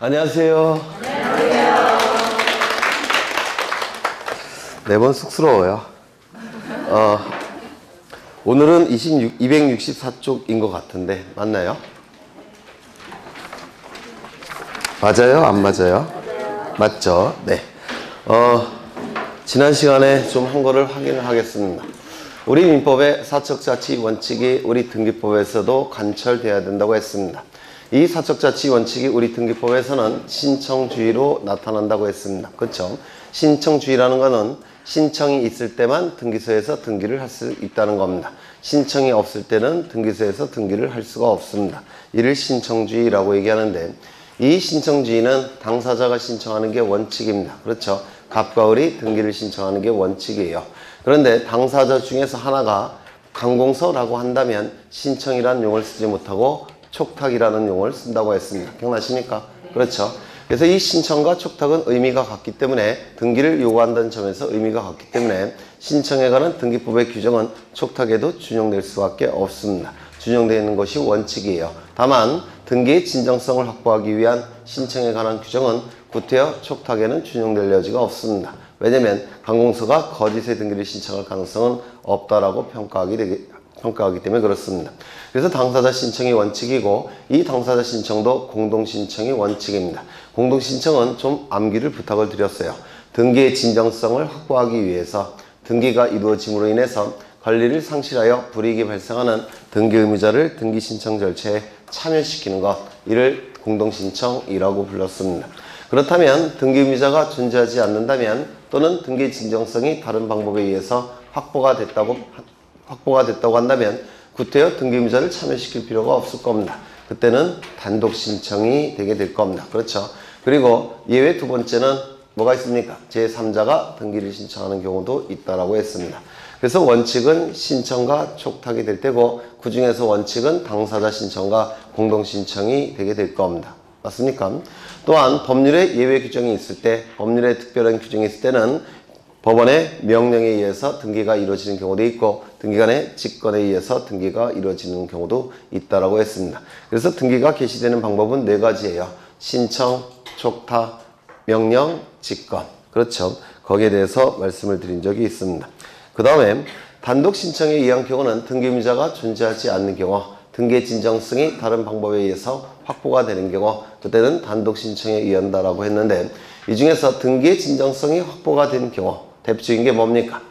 안녕하세요. 매번 쑥스러워요. 오늘은 264쪽인 것 같은데 맞나요? 맞아요? 안 맞아요? 맞죠? 네. 지난 시간에 좀 한 거를 확인을 하겠습니다. 우리 민법의 사척자치 원칙이 우리 등기법에서도 관철돼야 된다고 했습니다. 이 사척자치 원칙이 우리 등기법에서는 신청주의로 나타난다고 했습니다. 그렇죠? 신청주의라는 것은 신청이 있을 때만 등기소에서 등기를 할 수 있다는 겁니다. 신청이 없을 때는 등기소에서 등기를 할 수가 없습니다. 이를 신청주의라고 얘기하는데, 이 신청주의는 당사자가 신청하는 게 원칙입니다. 그렇죠? 갑과 을이 등기를 신청하는 게 원칙이에요. 그런데 당사자 중에서 하나가 관공서라고 한다면 신청이라는 용어를 쓰지 못하고 촉탁이라는 용어를 쓴다고 했습니다. 기억나십니까? 그렇죠? 그래서 이 신청과 촉탁은 의미가 같기 때문에, 등기를 요구한다는 점에서 의미가 같기 때문에 신청에 관한 등기법의 규정은 촉탁에도 준용될 수밖에 없습니다. 준용되어 있는 것이 원칙이에요. 다만 등기의 진정성을 확보하기 위한 신청에 관한 규정은 구태여 촉탁에는 준용될 여지가 없습니다. 왜냐하면 관공서가 거짓의 등기를 신청할 가능성은 없다라고 평가하기 때문에 그렇습니다. 그래서 당사자 신청이 원칙이고, 이 당사자 신청도 공동신청이 원칙입니다. 공동신청은 좀 암기를 부탁을 드렸어요. 등기의 진정성을 확보하기 위해서 등기가 이루어짐으로 인해서 권리를 상실하여 불이익이 발생하는 등기 의무자를 등기 신청 절차에 참여시키는 것, 이를 공동신청이라고 불렀습니다. 그렇다면 등기 의무자가 존재하지 않는다면, 또는 등기의 진정성이 다른 방법에 의해서 확보가 됐다고 한다면 구태여 등기 의무자를 참여시킬 필요가 없을 겁니다. 그때는 단독 신청이 되게 될 겁니다. 그렇죠? 그리고 예외 두 번째는 뭐가 있습니까? 제3자가 등기를 신청하는 경우도 있다라고 했습니다. 그래서 원칙은 신청과 촉탁이 될 때고, 그 중에서 원칙은 당사자 신청과 공동 신청이 되게 될 겁니다. 맞습니까? 또한 법률에 예외 규정이 있을 때, 법률에 특별한 규정이 있을 때는 법원의 명령에 의해서 등기가 이루어지는 경우도 있고, 등기관의 직권에 의해서 등기가 이루어지는 경우도 있다라고 했습니다. 그래서 등기가 개시되는 방법은 네 가지예요. 신청, 촉탁, 명령, 직권. 그렇죠? 거기에 대해서 말씀을 드린 적이 있습니다. 그 다음에 단독 신청에 의한 경우는 등기 의무자가 존재하지 않는 경우, 등기의 진정성이 다른 방법에 의해서 확보가 되는 경우, 그때는 단독 신청에 의한다라고 했는데, 이 중에서 등기의 진정성이 확보가 된 경우, 대표적인 게 뭡니까?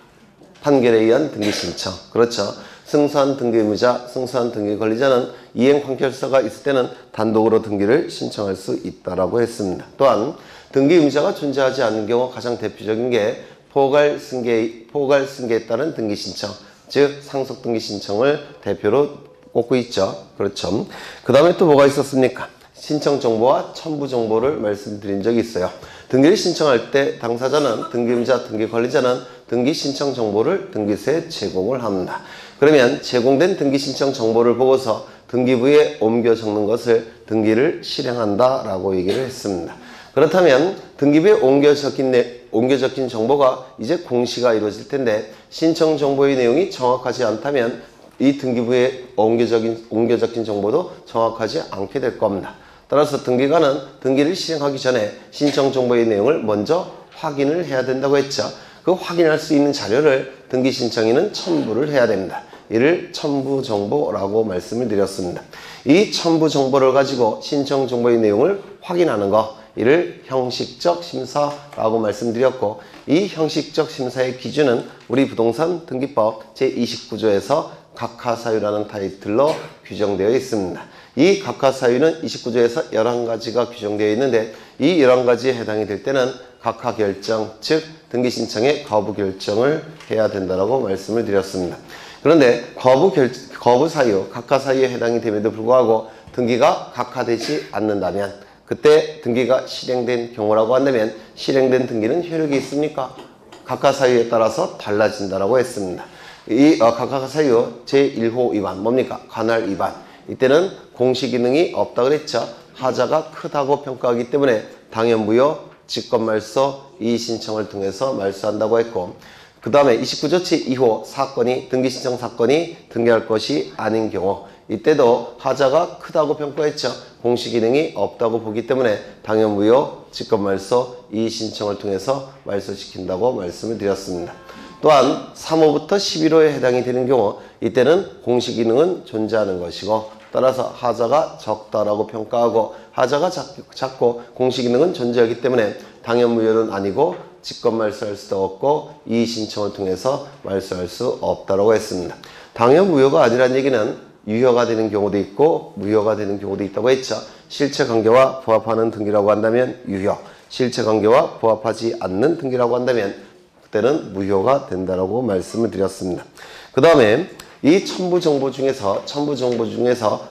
판결에 의한 등기 신청. 그렇죠? 승소한 등기 의무자, 승소한 등기 권리자는 이행 판결서가 있을 때는 단독으로 등기를 신청할 수 있다라고 했습니다. 또한 등기 의무자가 존재하지 않는 경우 가장 대표적인 게 포괄 승계에 따른 등기 신청, 즉 상속 등기 신청을 대표로 꼽고 있죠. 그렇죠? 그 다음에 또 뭐가 있었습니까? 신청 정보와 첨부 정보를 말씀드린 적이 있어요. 등기를 신청할 때 당사자는, 등기 의무자, 등기 권리자는 등기 신청 정보를 등기소에 제공을 합니다. 그러면 제공된 등기 신청 정보를 보고서 등기부에 옮겨 적는 것을 등기를 실행한다라고 얘기를 했습니다. 그렇다면 등기부에 옮겨 적힌 정보가 이제 공시가 이루어질 텐데, 신청 정보의 내용이 정확하지 않다면 이 등기부에 옮겨 적힌 정보도 정확하지 않게 될 겁니다. 따라서 등기관은 등기를 실행하기 전에 신청 정보의 내용을 먼저 확인을 해야 된다고 했죠. 그 확인할 수 있는 자료를 등기 신청인은 첨부를 해야 됩니다. 이를 첨부 정보라고 말씀을 드렸습니다. 이 첨부 정보를 가지고 신청 정보의 내용을 확인하는 것, 이를 형식적 심사라고 말씀드렸고, 이 형식적 심사의 기준은 우리 부동산 등기법 제29조에서 각하사유라는 타이틀로 규정되어 있습니다. 이 각하사유는 29조에서 11가지가 규정되어 있는데, 이 11가지에 해당이 될 때는 각하결정, 즉 등기신청의 거부결정을 해야 된다고 말씀을 드렸습니다. 그런데 거부사유, 각하사유에 해당이 됨에도 불구하고 등기가 각하되지 않는다면, 그때 등기가 실행된 경우라고 한다면, 실행된 등기는 효력이 있습니까? 각하사유에 따라서 달라진다고 했습니다. 이 각하사유 제1호 위반, 뭡니까? 관할 위반. 이때는 공시기능이 없다 그랬죠. 하자가 크다고 평가하기 때문에 당연부여, 직권말소, 이의신청을 통해서 말소한다고 했고, 그 다음에 29조 제2호 사건이, 등기신청 사건이 등기할 것이 아닌 경우, 이때도 하자가 크다고 평가했죠. 공시 기능이 없다고 보기 때문에 당연 무효, 직권 말소, 이의 신청을 통해서 말소시킨다고 말씀을 드렸습니다. 또한 3호부터 11호에 해당이 되는 경우 이때는 공시 기능은 존재하는 것이고 따라서 하자가 적다라고 평가하고 하자가 작고 공시 기능은 존재하기 때문에 당연 무효는 아니고 직권 말소할 수도 없고 이의 신청을 통해서 말소할 수 없다라고 했습니다. 당연 무효가 아니란 얘기는 유효가 되는 경우도 있고 무효가 되는 경우도 있다고 했죠. 실체 관계와 부합하는 등기라고 한다면 유효, 실체 관계와 부합하지 않는 등기라고 한다면 그때는 무효가 된다라고 말씀을 드렸습니다. 그 다음에 이 첨부 정보 중에서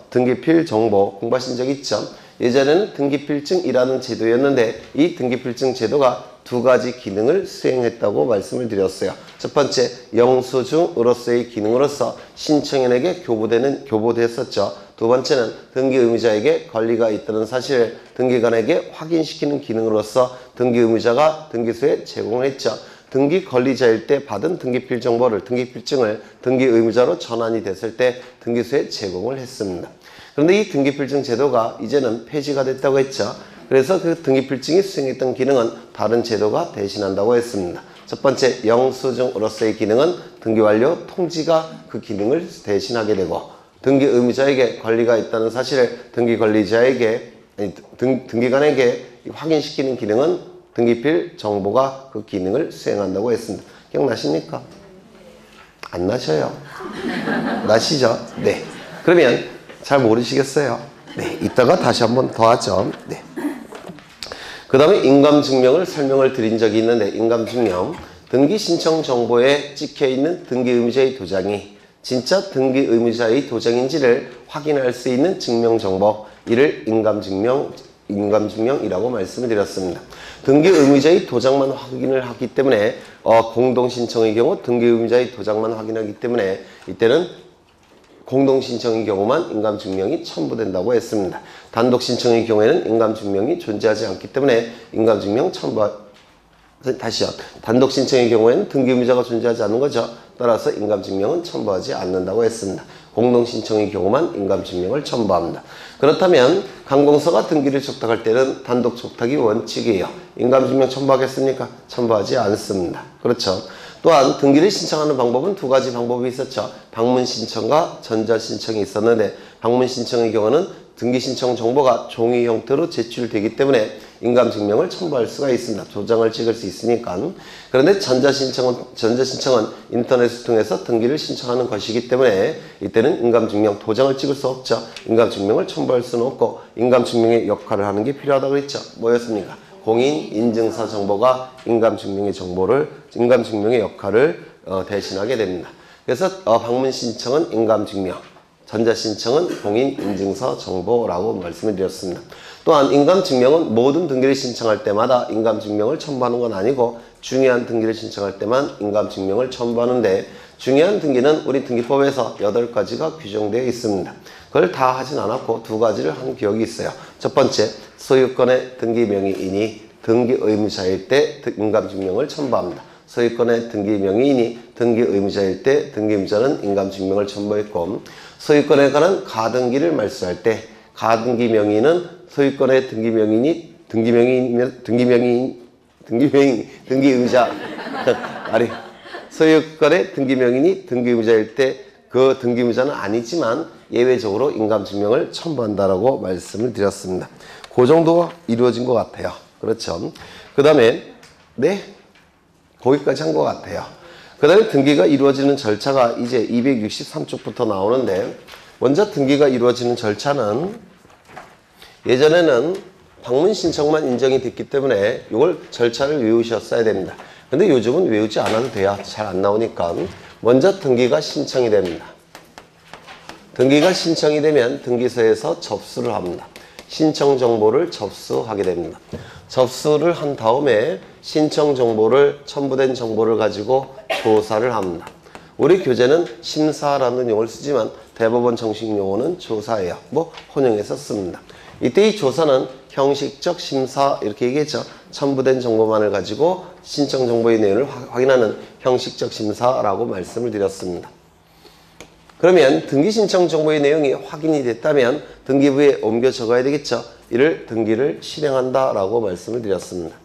등기필 정보 공부하신 적 있죠? 예전에는 등기필증이라는 제도였는데 이 등기필증 제도가 두 가지 기능을 수행했다고 말씀을 드렸어요. 첫 번째, 영수증으로서의 기능으로서 신청인에게 교보됐었죠. 두 번째는 등기 의무자에게 권리가 있다는 사실을 등기관에게 확인시키는 기능으로서 등기 의무자가 등기소에 제공했죠. 등기 권리자일 때 받은 등기필 정보를, 등기필증을 등기 의무자로 전환이 됐을 때 등기소에 제공을 했습니다. 그런데 이 등기필증 제도가 이제는 폐지가 됐다고 했죠. 그래서 그 등기필증이 수행했던 기능은 다른 제도가 대신한다고 했습니다. 첫 번째, 영수증으로서의 기능은 등기 완료 통지가 그 기능을 대신하게 되고 등기 의무자에게 권리가 있다는 사실을 등기관에게 확인시키는 기능은 등기필 정보가 그 기능을 수행한다고 했습니다. 기억나십니까? 안 나셔요? 나시죠? 네. 그러면 잘 모르시겠어요? 네. 이따가 다시 한번 더 하죠. 네. 그 다음에 인감증명을 설명을 드린 적이 있는데 인감증명, 등기 신청 정보에 찍혀있는 등기 의무자의 도장이 진짜 등기 의무자의 도장인지를 확인할 수 있는 증명 정보, 이를 인감증명이라고 말씀을 드렸습니다. 등기 의무자의 도장만 확인을 하기 때문에 공동신청의 경우 등기 의무자의 도장만 확인하기 때문에 이때는 공동신청의 경우만 인감증명이 첨부된다고 했습니다. 단독신청의 경우에는 인감증명이 존재하지 않기 때문에 인감증명 다시요. 단독신청의 경우에는 등기 의무자가 존재하지 않는 거죠. 따라서 인감증명은 첨부하지 않는다고 했습니다. 공동신청의 경우만 인감증명을 첨부합니다. 그렇다면 관공서가 등기를 촉탁할 때는 단독 촉탁이 원칙이에요. 인감증명 첨부하겠습니까? 첨부하지 않습니다. 그렇죠. 또한 등기를 신청하는 방법은 두 가지 방법이 있었죠. 방문신청과 전자신청이 있었는데 방문신청의 경우는 등기신청 정보가 종이 형태로 제출되기 때문에 인감증명을 첨부할 수가 있습니다. 도장을 찍을 수 있으니까. 그런데 전자신청은 인터넷을 통해서 등기를 신청하는 것이기 때문에 이때는 인감증명 도장을 찍을 수 없죠. 인감증명을 첨부할 수는 없고 인감증명의 역할을 하는 게 필요하다고 그랬죠. 뭐였습니까? 공인인증서 정보가 인감증명의 역할을 대신하게 됩니다. 그래서 방문신청은 인감증명, 전자신청은 공인인증서 정보라고 말씀을 드렸습니다. 또한 인감증명은 모든 등기를 신청할 때마다 인감증명을 첨부하는 건 아니고 중요한 등기를 신청할 때만 인감증명을 첨부하는데 중요한 등기는 우리 등기법에서 8가지가 규정되어 있습니다. 그걸 다 하진 않았고 두 가지를 한 기억이 있어요. 첫 번째, 소유권의 등기명의인이 등기 의무자일 때 인감증명을 첨부합니다. 소유권의 등기명의인이 등기 의무자일 때 등기 의무자는 인감증명을 첨부했고 소유권에 관한 가등기를 말소할 때 가등기 명의는 소유권의 등기 의무자 아니 소유권의 등기 명의인이 등기 의무자일 때 그 등기 의무자는 아니지만 예외적으로 인감증명을 첨부한다라고 말씀을 드렸습니다. 그 정도가 이루어진 것 같아요. 그렇죠. 그 다음에 네 거기까지 한 것 같아요. 그 다음에 등기가 이루어지는 절차가 이제 263쪽부터 나오는데 먼저 등기가 이루어지는 절차는 예전에는 방문 신청만 인정이 됐기 때문에 이걸 절차를 외우셨어야 됩니다. 근데 요즘은 외우지 않아도 돼요. 잘 안 나오니까. 먼저 등기가 신청이 됩니다. 등기가 신청이 되면 등기소에서 접수를 합니다. 신청 정보를 접수하게 됩니다. 접수를 한 다음에 신청 정보를 첨부된 정보를 가지고 조사를 합니다. 우리 교재는 심사라는 용어를 쓰지만 대법원 정식 용어는 조사예요. 뭐 혼용해서 씁니다. 이때 이 조사는 형식적 심사 이렇게 얘기했죠. 첨부된 정보만을 가지고 신청 정보의 내용을 확인하는 형식적 심사라고 말씀을 드렸습니다. 그러면 등기 신청 정보의 내용이 확인이 됐다면 등기부에 옮겨 적어야 되겠죠. 이를 등기를 실행한다라고 말씀을 드렸습니다.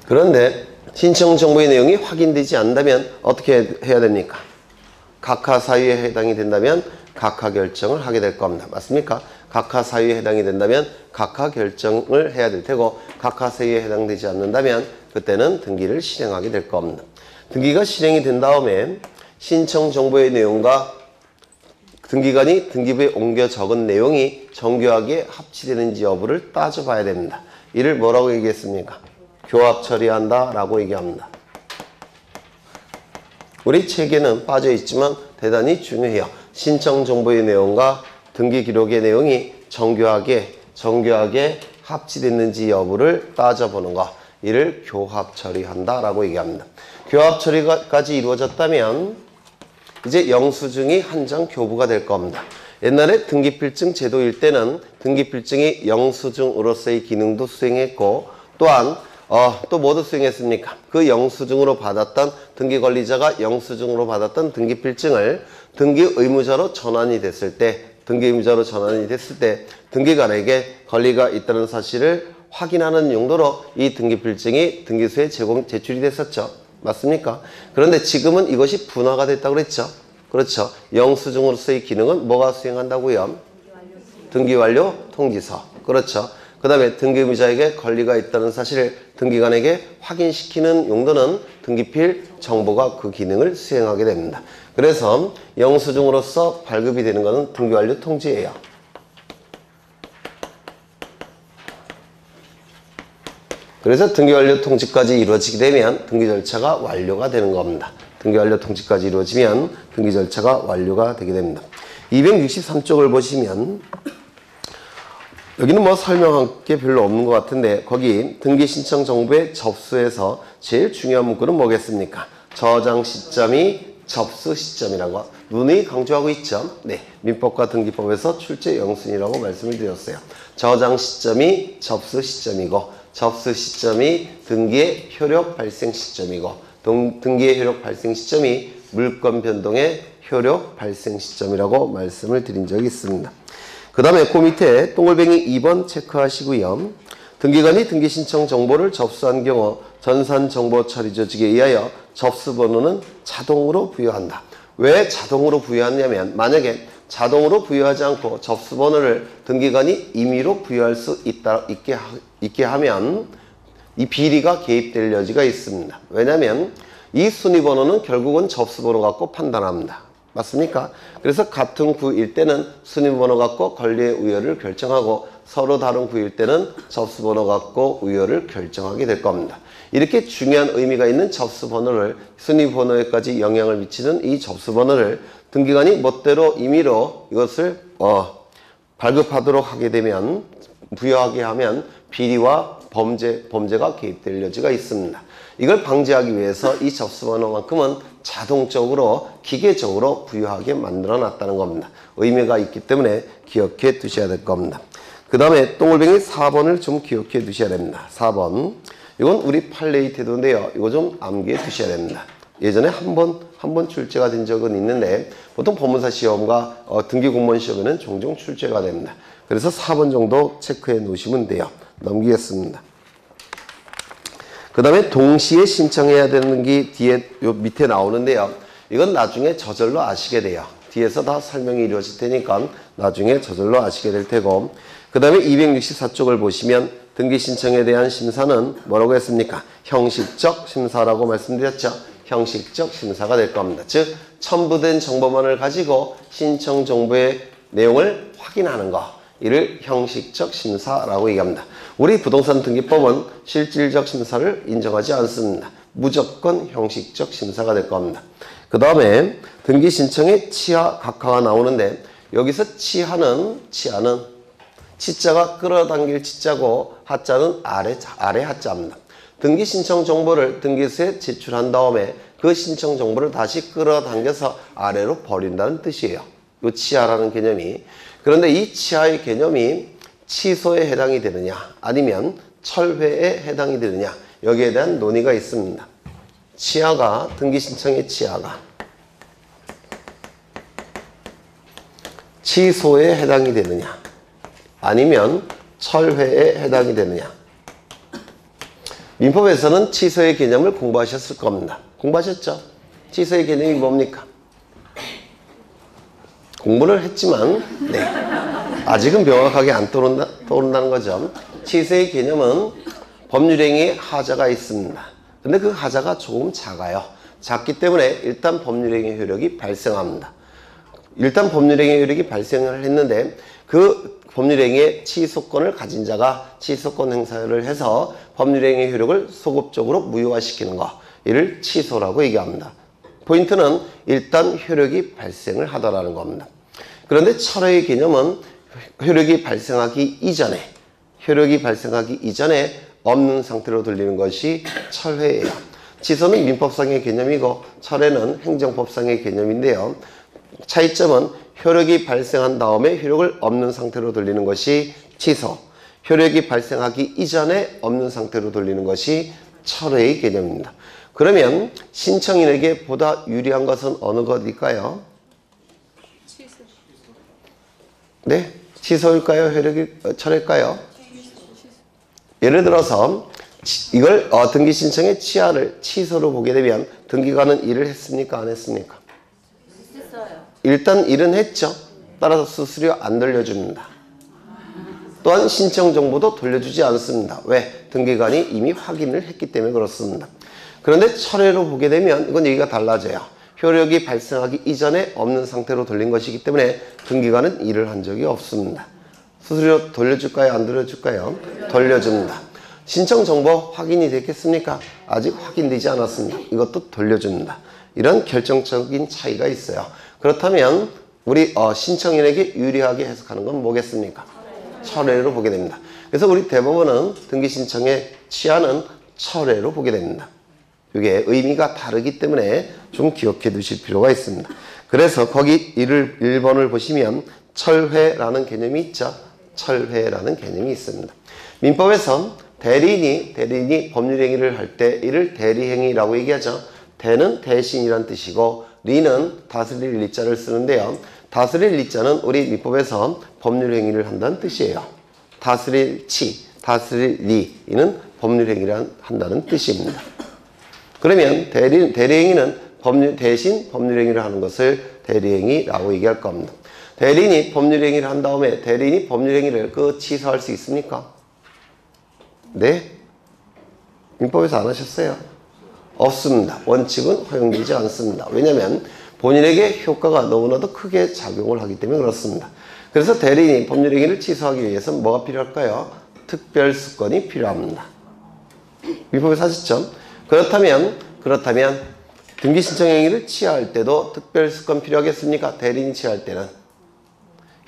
그런데 신청 정보의 내용이 확인되지 않는다면 어떻게 해야 됩니까? 각하 사유에 해당이 된다면 각하 결정을 하게 될 겁니다. 맞습니까? 각하 사유에 해당이 된다면 각하 결정을 해야 될 테고 각하 사유에 해당되지 않는다면 그때는 등기를 실행하게 될 겁니다. 등기가 실행이 된 다음에 신청 정보의 내용과 등기관이 등기부에 옮겨 적은 내용이 정교하게 합치되는지 여부를 따져봐야 됩니다. 이를 뭐라고 얘기했습니까? 교합 처리한다 라고 얘기합니다. 우리 책에는 빠져 있지만 대단히 중요해요. 신청 정보의 내용과 등기 기록의 내용이 정교하게 합치됐는지 여부를 따져보는 것. 이를 교합 처리한다 라고 얘기합니다. 교합 처리까지 이루어졌다면 이제 영수증이 한 장 교부가 될 겁니다. 옛날에 등기필증 제도일 때는 등기필증이 영수증으로서의 기능도 수행했고 또한 또 뭐도 수행했습니까? 그 영수증으로 받았던 등기관리자가 영수증으로 받았던 등기필증을 등기의무자로 전환이 됐을 때 등기관에게 권리가 있다는 사실을 확인하는 용도로 이 등기필증이 등기소에 제출이 됐었죠. 맞습니까? 그런데 지금은 이것이 분화가 됐다고 그랬죠. 그렇죠. 영수증으로서의 기능은 뭐가 수행한다고요? 등기완료 통지서. 그렇죠. 그 다음에 등기의무자에게 권리가 있다는 사실을 등기관에게 확인시키는 용도는 등기필 정보가 그 기능을 수행하게 됩니다. 그래서 영수증으로서 발급이 되는 것은 등기완료 통지예요. 그래서 등기완료 통지까지 이루어지게 되면 등기 절차가 완료가 되는 겁니다. 등기완료 통지까지 이루어지면 등기 절차가 완료가 되게 됩니다. 263쪽을 보시면 여기는 뭐 설명할 게 별로 없는 것 같은데 거기 등기 신청 정보의 접수에서 제일 중요한 문구는 뭐겠습니까? 저장 시점이 접수 시점이라고 누누이 강조하고 있죠. 네, 민법과 등기법에서 출제 영순이라고 말씀을 드렸어요. 저장 시점이 접수 시점이고 접수 시점이 등기의 효력 발생 시점이고 등기의 효력 발생 시점이 물권 변동의 효력 발생 시점이라고 말씀을 드린 적이 있습니다. 그 다음에 그 밑에 동글뱅이 2번 체크하시고요. 등기관이 등기 신청 정보를 접수한 경우 전산정보 처리 조직에 의하여 접수번호는 자동으로 부여한다. 왜 자동으로 부여하냐면 만약에 자동으로 부여하지 않고 접수번호를 등기관이 임의로 부여할 수 있게 하면 이 비리가 개입될 여지가 있습니다. 왜냐하면 이 순위번호는 결국은 접수번호 갖고 판단합니다. 맞습니까? 그래서 같은 구일 때는 순위번호 갖고 권리의 우여를 결정하고 서로 다른 구일 때는 접수번호 갖고 우여를 결정하게 될 겁니다. 이렇게 중요한 의미가 있는 접수번호를 순위번호에까지 영향을 미치는 이 접수번호를 등기관이 멋대로 임의로 이것을 발급하도록 하게 되면 부여하게 하면 비리와 범죄가 개입될 여지가 있습니다. 이걸 방지하기 위해서 이 접수번호만큼은 자동적으로 기계적으로 부여하게 만들어 놨다는 겁니다. 의미가 있기 때문에 기억해 두셔야 될 겁니다. 그 다음에 동글뱅이 4번을 좀 기억해 두셔야 됩니다. 4번 이건 우리 판례의 태도인데요. 이거 좀 암기해 두셔야 됩니다. 예전에 한 번 출제가 된 적은 있는데 보통 법무사 시험과 등기공무원 시험에는 종종 출제가 됩니다. 그래서 4번 정도 체크해 놓으시면 돼요. 넘기겠습니다. 그 다음에 동시에 신청해야 되는 게 뒤에 요 밑에 나오는데요. 이건 나중에 저절로 아시게 돼요. 뒤에서 다 설명이 이루어질 테니까 나중에 저절로 아시게 될 테고 그 다음에 264쪽을 보시면 등기 신청에 대한 심사는 뭐라고 했습니까? 형식적 심사라고 말씀드렸죠. 형식적 심사가 될 겁니다. 즉 첨부된 정보만을 가지고 신청 정보의 내용을 확인하는 거. 이를 형식적 심사라고 얘기합니다. 우리 부동산 등기법은 실질적 심사를 인정하지 않습니다. 무조건 형식적 심사가 될 겁니다. 그 다음에 등기 신청의 치하, 각하가 나오는데 여기서 치하는 치자가 끌어당길 치자고 하자는 아래 하자입니다. 등기 신청 정보를 등기소에 제출한 다음에 그 신청 정보를 다시 끌어당겨서 아래로 버린다는 뜻이에요. 이 치하라는 개념이. 그런데 이 치하의 개념이 취소에 해당이 되느냐 아니면 철회에 해당이 되느냐 여기에 대한 논의가 있습니다. 치하가 등기 신청의 치하가 취소에 해당이 되느냐 아니면 철회에 해당이 되느냐. 민법에서는 취소의 개념을 공부하셨을 겁니다. 공부하셨죠? 취소의 개념이 뭡니까? 공부를 했지만 네, 아직은 명확하게 안 떠오른다는 거죠. 취소의 개념은 법률행위에 하자가 있습니다. 근데 그 하자가 조금 작아요. 작기 때문에 일단 법률행위 효력이 발생합니다. 일단 법률행위 효력이 발생을 했는데 그 법률행위의 취소권을 가진 자가 취소권 행사를 해서 법률행위 효력을 소급적으로 무효화시키는 거, 이를 취소라고 얘기합니다. 포인트는 일단 효력이 발생을 하더라는 겁니다. 그런데 철회의 개념은 효력이 발생하기 이전에 없는 상태로 돌리는 것이 철회예요. 취소는 민법상의 개념이고 철회는 행정법상의 개념인데요. 차이점은 효력이 발생한 다음에 효력을 없는 상태로 돌리는 것이 취소, 효력이 발생하기 이전에 없는 상태로 돌리는 것이 철회의 개념입니다. 그러면 신청인에게 보다 유리한 것은 어느 것일까요? 취소. 네? 취소일까요? 철회일까요? 예를 들어서 이걸 등기 신청의 취하를 취소로 보게 되면 등기관은 일을 했습니까? 안 했습니까? 했어요. 일단 일은 했죠. 따라서 수수료 안 돌려줍니다. 또한 신청 정보도 돌려주지 않습니다. 왜? 등기관이 이미 확인을 했기 때문에 그렇습니다. 그런데 철회로 보게 되면 이건 얘기가 달라져요. 효력이 발생하기 이전에 없는 상태로 돌린 것이기 때문에 등기관은 일을 한 적이 없습니다. 수수료 돌려줄까요? 안 돌려줄까요? 돌려줍니다. 신청 정보 확인이 됐겠습니까? 아직 확인되지 않았습니다. 이것도 돌려줍니다. 이런 결정적인 차이가 있어요. 그렇다면 우리 신청인에게 유리하게 해석하는 건 뭐겠습니까? 철회로 보게 됩니다. 그래서 우리 대법원은 등기 신청의 취하는 철회로 보게 됩니다. 이게 의미가 다르기 때문에 좀 기억해 두실 필요가 있습니다. 그래서 거기 1번을 보시면 철회라는 개념이 있죠. 철회라는 개념이 있습니다. 민법에선 대리인이 법률행위를 할 때 이를 대리행위라고 얘기하죠. 대는 대신이란 뜻이고 리는 다스릴 리자를 쓰는데요. 다스릴 리자는 우리 민법에서 법률행위를 한다는 뜻이에요. 다스릴 다스릴 리, 이는 법률행위를 한다는 뜻입니다. 그러면 대리행위는 대신 법률행위를 하는 것을 대리행위라고 얘기할 겁니다. 대리인이 법률행위를 한 다음에 대리인이 법률행위를 취소할 수 있습니까? 네? 민법에서 안 하셨어요? 없습니다. 원칙은 허용되지 않습니다. 왜냐하면 본인에게 효과가 너무나도 크게 작용을 하기 때문에 그렇습니다. 그래서 대리인이 법률행위를 취소하기 위해서 뭐가 필요할까요? 특별수건이 필요합니다. 민법에서 하셨죠? 그렇다면 등기신청행위를 취하할 때도 특별수건 필요하겠습니까? 대리인이 취하할 때는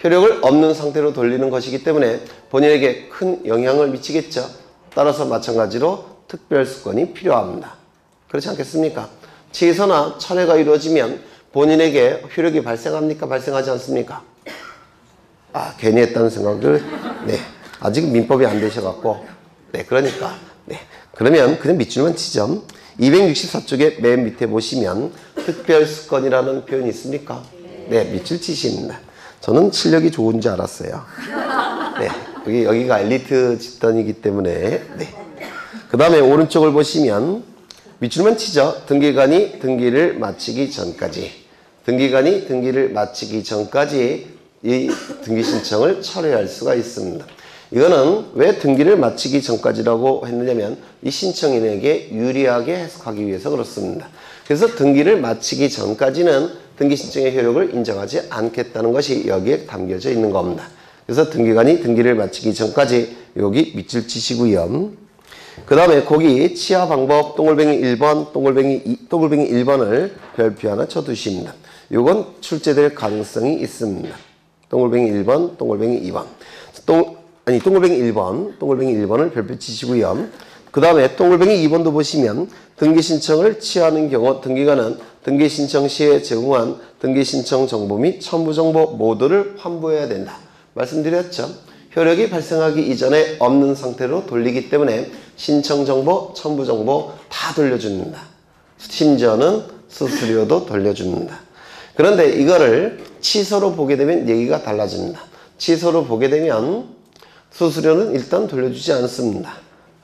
효력을 없는 상태로 돌리는 것이기 때문에 본인에게 큰 영향을 미치겠죠. 따라서 마찬가지로 특별수건이 필요합니다. 그렇지 않겠습니까? 취소나 철회가 이루어지면 본인에게 효력이 발생합니까? 발생하지 않습니까? 괜히 했다는 생각을 아직 민법이 안 되셔갖고 그러니까 그러면 그냥 밑줄만 치죠. 264쪽에 맨 밑에 보시면 특별수건이라는 표현이 있습니까? 밑줄 치십니다. 저는 실력이 좋은 줄 알았어요. 여기가 엘리트 집단이기 때문에. 그 다음에 오른쪽을 보시면 밑줄만 치죠. 등기관이 등기를 마치기 전까지 이 등기 신청을 철회할 수가 있습니다. 이거는 왜 등기를 마치기 전까지라고 했느냐면 이 신청인에게 유리하게 해석하기 위해서 그렇습니다. 그래서 등기를 마치기 전까지는 등기 신청의 효력을 인정하지 않겠다는 것이 여기에 담겨져 있는 겁니다. 그래서 등기관이 등기를 마치기 전까지 여기 밑줄 치시고요. 그 다음에 거기 취하 방법 동글뱅이 1번, 동글뱅이 1번을 별표 하나 쳐두십니다. 요건 출제될 가능성이 있습니다. 동글뱅이 1번, 동글뱅이 2번. 동글뱅이 1번을 별표 치시고요. 그 다음에 동글뱅이 2번도 보시면 등기 신청을 취하는 경우 등기관은 등기 신청 시에 제공한 등기 신청 정보 및 첨부 정보 모두를 환부해야 된다. 말씀드렸죠. 효력이 발생하기 이전에 없는 상태로 돌리기 때문에 신청 정보, 첨부 정보 다 돌려줍니다. 심지어는 수수료도 돌려줍니다. 그런데 이거를 취소로 보게 되면 얘기가 달라집니다. 취소로 보게 되면 수수료는 일단 돌려주지 않습니다.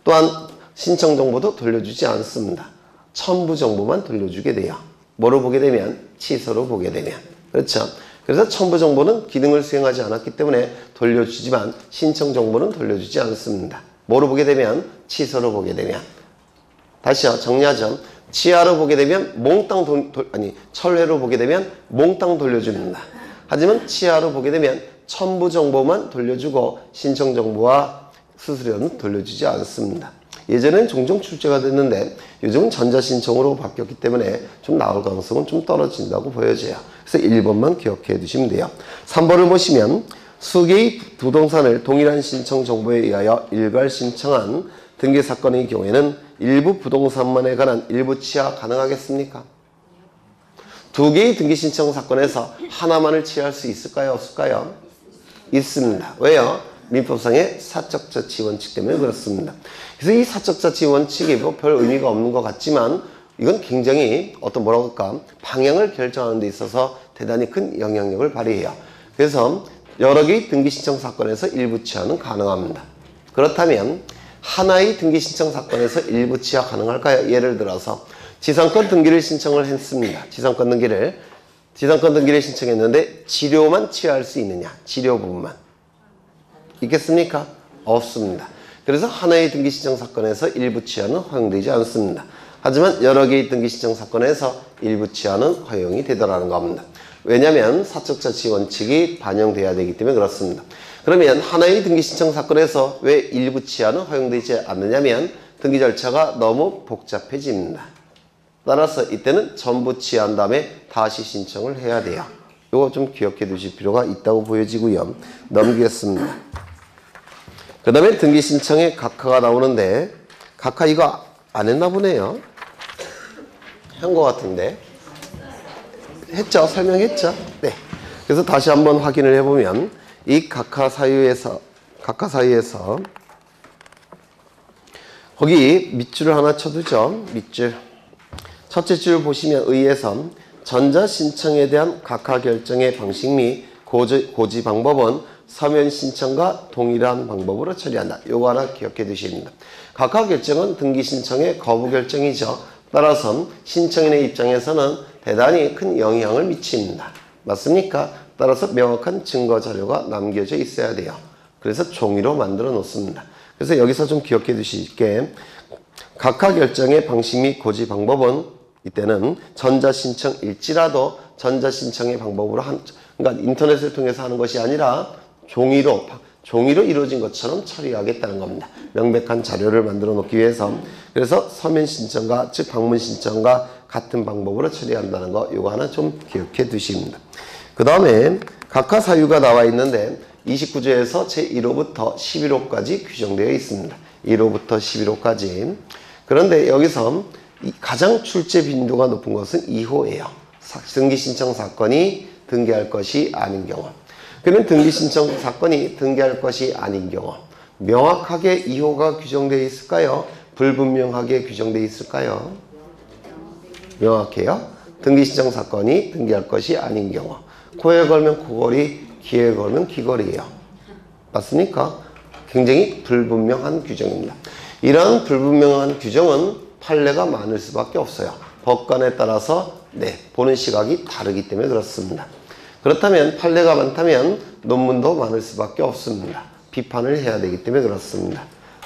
또한 신청 정보도 돌려주지 않습니다. 첨부 정보만 돌려주게 돼요. 뭐로 보게 되면? 취소로 보게 되면. 그렇죠? 그래서 첨부 정보는 기능을 수행하지 않았기 때문에 돌려주지만 신청 정보는 돌려주지 않습니다. 뭐로 보게 되면? 취소로 보게 되면. 다시요. 정리하죠. 취하로 보게 되면 몽땅 철회로 보게 되면 몽땅 돌려줍니다. 하지만 취하로 보게 되면 첨부 정보만 돌려주고 신청 정보와 수수료는 돌려주지 않습니다. 예전에는 종종 출제가 됐는데 요즘은 전자신청으로 바뀌었기 때문에 좀 나올 가능성은 좀 떨어진다고 보여져요. 그래서 1번만 기억해 두시면 돼요. 3번을 보시면 수개의 부동산을 동일한 신청 정보에 의하여 일괄 신청한 등기사건의 경우에는 일부 부동산만에 관한 일부 취하 가능하겠습니까? 두 개의 등기신청 사건에서 하나만을 취할 수 있을까요? 없을까요? 있습니다. 왜요? 민법상의 사적자치 원칙 때문에 그렇습니다. 그래서 이 사적자치 원칙이 별 의미가 없는 것 같지만 이건 굉장히 뭐라고 할까? 방향을 결정하는 데 있어서 대단히 큰 영향력을 발휘해요. 그래서 여러 개의 등기신청 사건에서 일부 취하는 가능합니다. 그렇다면 하나의 등기신청 사건에서 일부 취하 가능할까요? 예를 들어서 지상권 등기를 신청을 했습니다. 지상권 등기를 신청했는데 치료만 취하할 수 있느냐? 치료 부분만. 있겠습니까? 없습니다. 그래서 하나의 등기신청 사건에서 일부 취하는 허용되지 않습니다. 하지만 여러 개의 등기신청 사건에서 일부 취하는 허용이 되더라는 겁니다. 왜냐하면 사적자치 원칙이 반영돼야 되기 때문에 그렇습니다. 그러면 하나의 등기신청 사건에서 왜 일부 취하는 허용되지 않느냐면 등기 절차가 너무 복잡해집니다. 따라서 이때는 전부 취한 다음에 다시 신청을 해야 돼요. 이거 좀 기억해 두실 필요가 있다고 보여지고요. 넘기겠습니다. 그 다음에 등기신청에 각하가 나오는데 각하 이거 안 했나 보네요. 한 것 같은데. 했죠? 설명했죠? 네. 그래서 다시 한번 확인을 해보면 이 각하 사유에서 거기 밑줄을 하나 쳐두죠. 밑줄. 첫째 줄 보시면 의에서 전자신청에 대한 각하 결정의 방식 및 고지 방법은 서면 신청과 동일한 방법으로 처리한다. 요거 하나 기억해 두십니다. 각하 결정은 등기 신청의 거부 결정이죠. 따라서 신청인의 입장에서는 대단히 큰 영향을 미칩니다. 맞습니까? 따라서 명확한 증거 자료가 남겨져 있어야 돼요. 그래서 종이로 만들어 놓습니다. 그래서 여기서 좀 기억해 두실게 각하 결정의 방식 및 고지 방법은 이때는 전자신청일지라도 전자신청의 방법으로 그러니까 인터넷을 통해서 하는 것이 아니라 종이로 이루어진 것처럼 처리하겠다는 겁니다. 명백한 자료를 만들어 놓기 위해서. 그래서 서면 신청과 즉 방문 신청과 같은 방법으로 처리한다는 거 이거 하나 좀 기억해 두십니다. 그 다음에 각하 사유가 나와 있는데 29조에서 제1호부터 11호까지 규정되어 있습니다. 1호부터 11호까지. 그런데 여기서 가장 출제 빈도가 높은 것은 2호예요. 등기신청 사건이 등기할 것이 아닌 경우. 그러면 등기신청 사건이 등기할 것이 아닌 경우 명확하게 2호가 규정되어 있을까요? 불분명하게 규정되어 있을까요? 명확해요. 등기신청 사건이 등기할 것이 아닌 경우 코에 걸면 코걸이, 귀에 걸면 귀걸이에요. 맞습니까? 굉장히 불분명한 규정입니다. 이러한 불분명한 규정은 판례가 많을 수밖에 없어요. 법관에 따라서 보는 시각이 다르기 때문에 그렇습니다. 그렇다면 판례가 많다면 논문도 많을 수밖에 없습니다. 비판을 해야 되기 때문에 그렇습니다.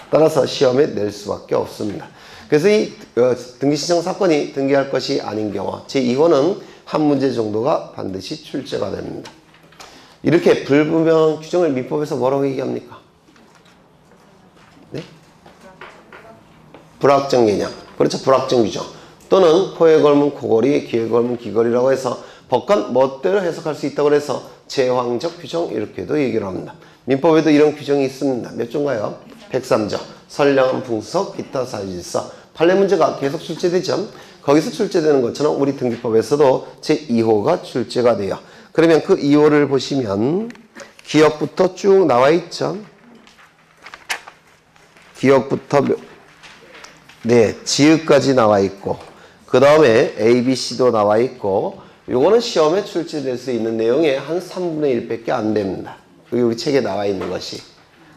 따라서 시험에 낼 수밖에 없습니다. 그래서 이 등기신청 사건이 등기할 것이 아닌 경우 제2호는 한 문제 정도가 반드시 출제가 됩니다. 이렇게 불분명한 규정을 민법에서 뭐라고 얘기합니까? 네? 불확정 개념. 그렇죠. 불확정 규정. 또는 코에 걸면 코걸이, 귀에 걸면 귀걸이라고 해서 법관 멋대로 해석할 수 있다고 해서 제왕적 규정 이렇게도 얘기를 합니다. 민법에도 이런 규정이 있습니다. 몇 조인가요? 103조. 선량한 풍속, 기타 사유질서. 판례 문제가 계속 출제되죠. 거기서 출제되는 것처럼 우리 등기법에서도 제2호가 출제가 돼요. 그러면 그 2호를 보시면 기억부터 쭉 나와 있죠. 기억부터 지읒까지 나와 있고 그 다음에 A, B, C도 나와 있고 요거는 시험에 출제될 수 있는 내용의 한 3분의 1밖에 안 됩니다. 여기 우리 책에 나와 있는 것이.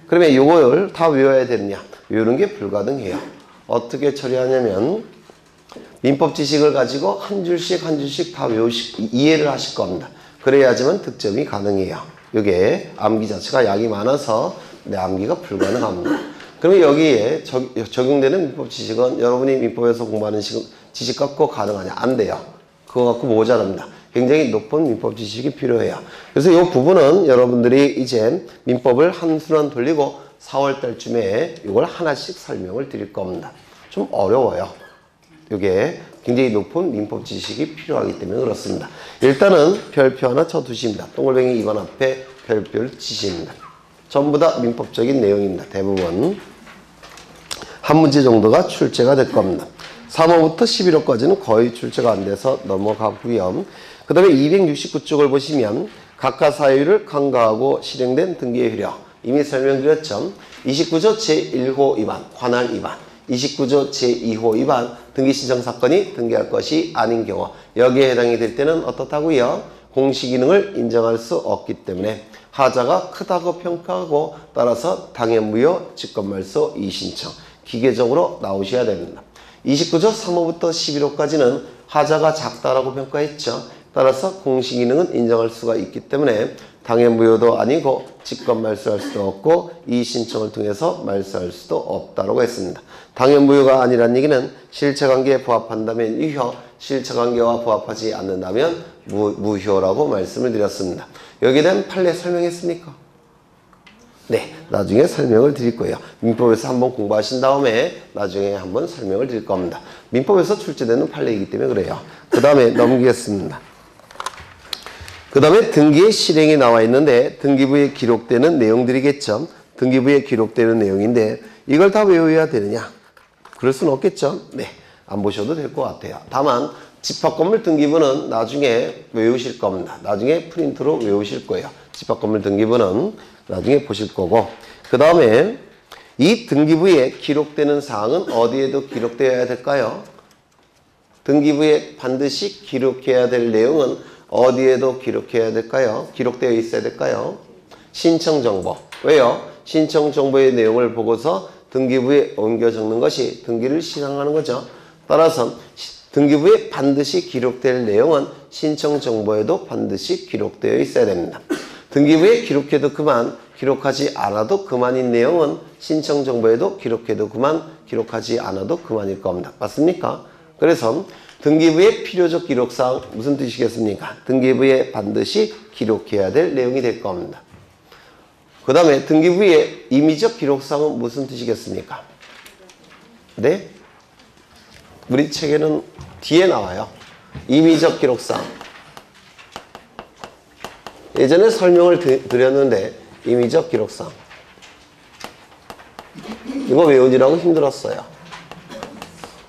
그러면 요걸 다 외워야 되느냐? 외우는 게 불가능해요. 어떻게 처리하냐면 민법 지식을 가지고 한 줄씩 한 줄씩 다 이해를 하실 겁니다. 그래야지만 득점이 가능해요. 이게 암기 자체가 약이 많아서 내 암기가 불가능합니다. 그러면 여기에 적용되는 민법 지식은 여러분이 민법에서 공부하는 지식 갖고 가능하냐? 안 돼요. 그거 갖고 모자랍니다. 굉장히 높은 민법 지식이 필요해요. 그래서 이 부분은 여러분들이 이제 민법을 한 순환 돌리고 4월 달쯤에 이걸 하나씩 설명을 드릴 겁니다. 좀 어려워요. 이게 굉장히 높은 민법 지식이 필요하기 때문에 그렇습니다. 일단은 별표 하나 쳐두십니다. 동글뱅이 2번 앞에 별표를 치십니다. 전부 다 민법적인 내용입니다. 대부분. 한 문제 정도가 출제가 될 겁니다. 3호부터 11호까지는 거의 출제가 안 돼서 넘어가고요. 그 다음에 269쪽을 보시면 각하 사유를 간과하고 실행된 등기의 효력. 이미 설명드렸죠. 29조 제1호 위반, 관할 위반. 29조 제2호 위반, 등기신청 사건이 등기할 것이 아닌 경우. 여기에 해당이 될 때는 어떻다고요? 공시기능을 인정할 수 없기 때문에 하자가 크다고 평가하고 따라서 당연무효, 직권말소, 이의신청. 기계적으로 나오셔야 됩니다. 29조 3호부터 11호까지는 하자가 작다라고 평가했죠. 따라서 공시기능은 인정할 수가 있기 때문에 당연무효도 아니고 직권 말소할 수도 없고 이의신청을 통해서 말소할 수도 없다고 했습니다. 당연무효가 아니란 얘기는 실체관계에 부합한다면 유효, 실체관계와 부합하지 않는다면 무효라고 말씀을 드렸습니다. 여기에 대한 판례 설명했습니까? 네, 나중에 설명을 드릴 거예요. 민법에서 한번 공부하신 다음에 나중에 한번 설명을 드릴 겁니다. 민법에서 출제되는 판례이기 때문에 그래요. 그 다음에 넘기겠습니다. 그 다음에 등기의 실행이 나와 있는데 등기부에 기록되는 내용들이겠죠. 등기부에 기록되는 내용인데 이걸 다 외워야 되느냐? 그럴 수는 없겠죠. 네, 안 보셔도 될 것 같아요. 다만 집합건물 등기부는 나중에 외우실 겁니다. 나중에 프린트로 외우실 거예요. 집합건물 등기부는 나중에 보실 거고, 그 다음에 이 등기부에 기록되는 사항은 어디에도 기록되어야 될까요? 등기부에 반드시 기록해야 될 내용은 어디에도 기록해야 될까요? 기록되어 있어야 될까요? 신청정보. 왜요? 신청정보의 내용을 보고서 등기부에 옮겨 적는 것이 등기를 시행하는 거죠. 따라서 등기부에 반드시 기록될 내용은 신청정보에도 반드시 기록되어 있어야 됩니다. 등기부에 기록해도 그만, 기록하지 않아도 그만인 내용은 신청정보에도 기록해도 그만, 기록하지 않아도 그만일 겁니다. 맞습니까? 그래서 등기부의 필요적 기록사항 무슨 뜻이겠습니까? 등기부에 반드시 기록해야 될 내용이 될 겁니다. 그 다음에 등기부의 임의적 기록사항은 무슨 뜻이겠습니까? 네? 우리 책에는 뒤에 나와요. 임의적 기록사항. 예전에 설명을 드렸는데 임의적 기록사항. 이거 외우느라고 힘들었어요.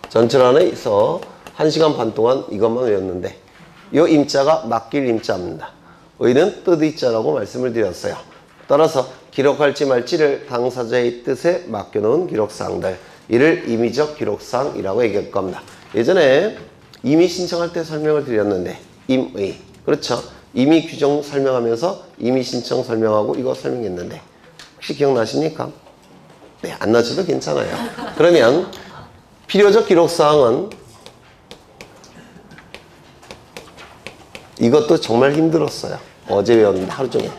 전철안에서 1시간 반 동안 이것만 외웠는데 이 임자가 맡길 임자입니다. 의는 뜻의자라고 말씀을 드렸어요. 따라서 기록할지 말지를 당사자의 뜻에 맡겨놓은 기록사항들, 이를 임의적 기록사항이라고 얘기할 겁니다. 예전에 임의 신청할 때 설명을 드렸는데 임의, 그렇죠? 임의 규정 설명하면서 임의 신청 설명하고 이거 설명했는데 혹시 기억나십니까? 네, 안 나셔도 괜찮아요. 그러면 필요적 기록사항은 이것도 정말 힘들었어요. 어제 외웠는데 하루 종일.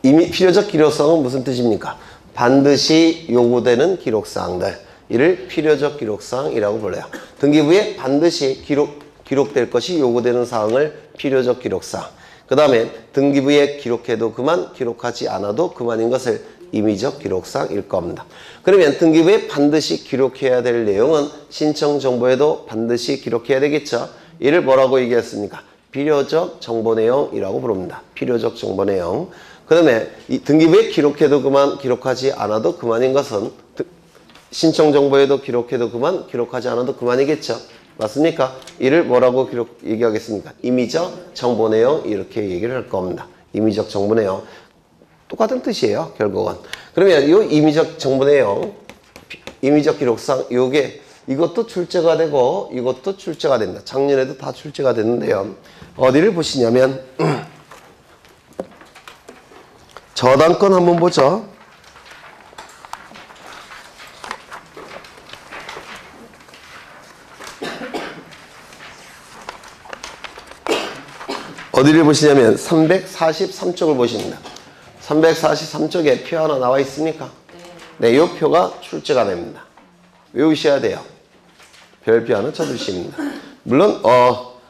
이미 필요적 기록사항은 무슨 뜻입니까? 반드시 요구되는 기록사항들, 이를 필요적 기록사항이라고 불러요. 등기부에 반드시 기록될 것이 요구되는 사항을 필요적 기록사항. 그 다음에 등기부에 기록해도 그만, 기록하지 않아도 그만인 것을 임의적 기록사항일 겁니다. 그러면 등기부에 반드시 기록해야 될 내용은 신청정보에도 반드시 기록해야 되겠죠. 이를 뭐라고 얘기했습니까? 필요적 정보내용이라고 부릅니다. 필요적 정보내용. 그 다음에 이 등기부에 기록해도 그만, 기록하지 않아도 그만인 것은 신청정보에도 기록해도 그만, 기록하지 않아도 그만이겠죠. 맞습니까? 이를 뭐라고 얘기하겠습니까? 임의적 정보내용, 이렇게 얘기를 할 겁니다. 임의적 정보내용. 똑같은 뜻이에요, 결국은. 그러면 이 임의적 정보내용, 임의적 기록상, 요게 이것도 출제가 되고 이것도 출제가 됩니다. 작년에도 다 출제가 됐는데요. 어디를 보시냐면 저당권 한번 보죠. 어디를 보시냐면 343쪽을 보십니다. 343쪽에 표 하나 나와 있습니까? 네, 이 표가 출제가 됩니다. 외우셔야 돼요. 별표 하나 쳐주십니다. 물론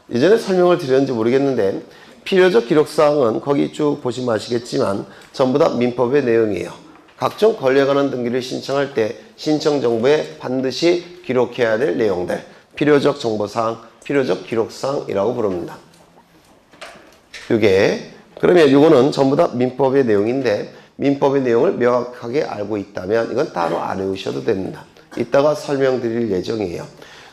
이전에 설명을 드렸는지 모르겠는데 필요적 기록사항은 거기 쭉 보시면 아시겠지만 전부 다 민법의 내용이에요. 각종 권리에 관한 등기를 신청할 때 신청 정보에 반드시 기록해야 될 내용들, 필요적 정보사항, 필요적 기록사항이라고 부릅니다. 그러면 이거는 전부 다 민법의 내용인데 민법의 내용을 명확하게 알고 있다면 이건 따로 안 외우셔도 됩니다. 이따가 설명드릴 예정이에요.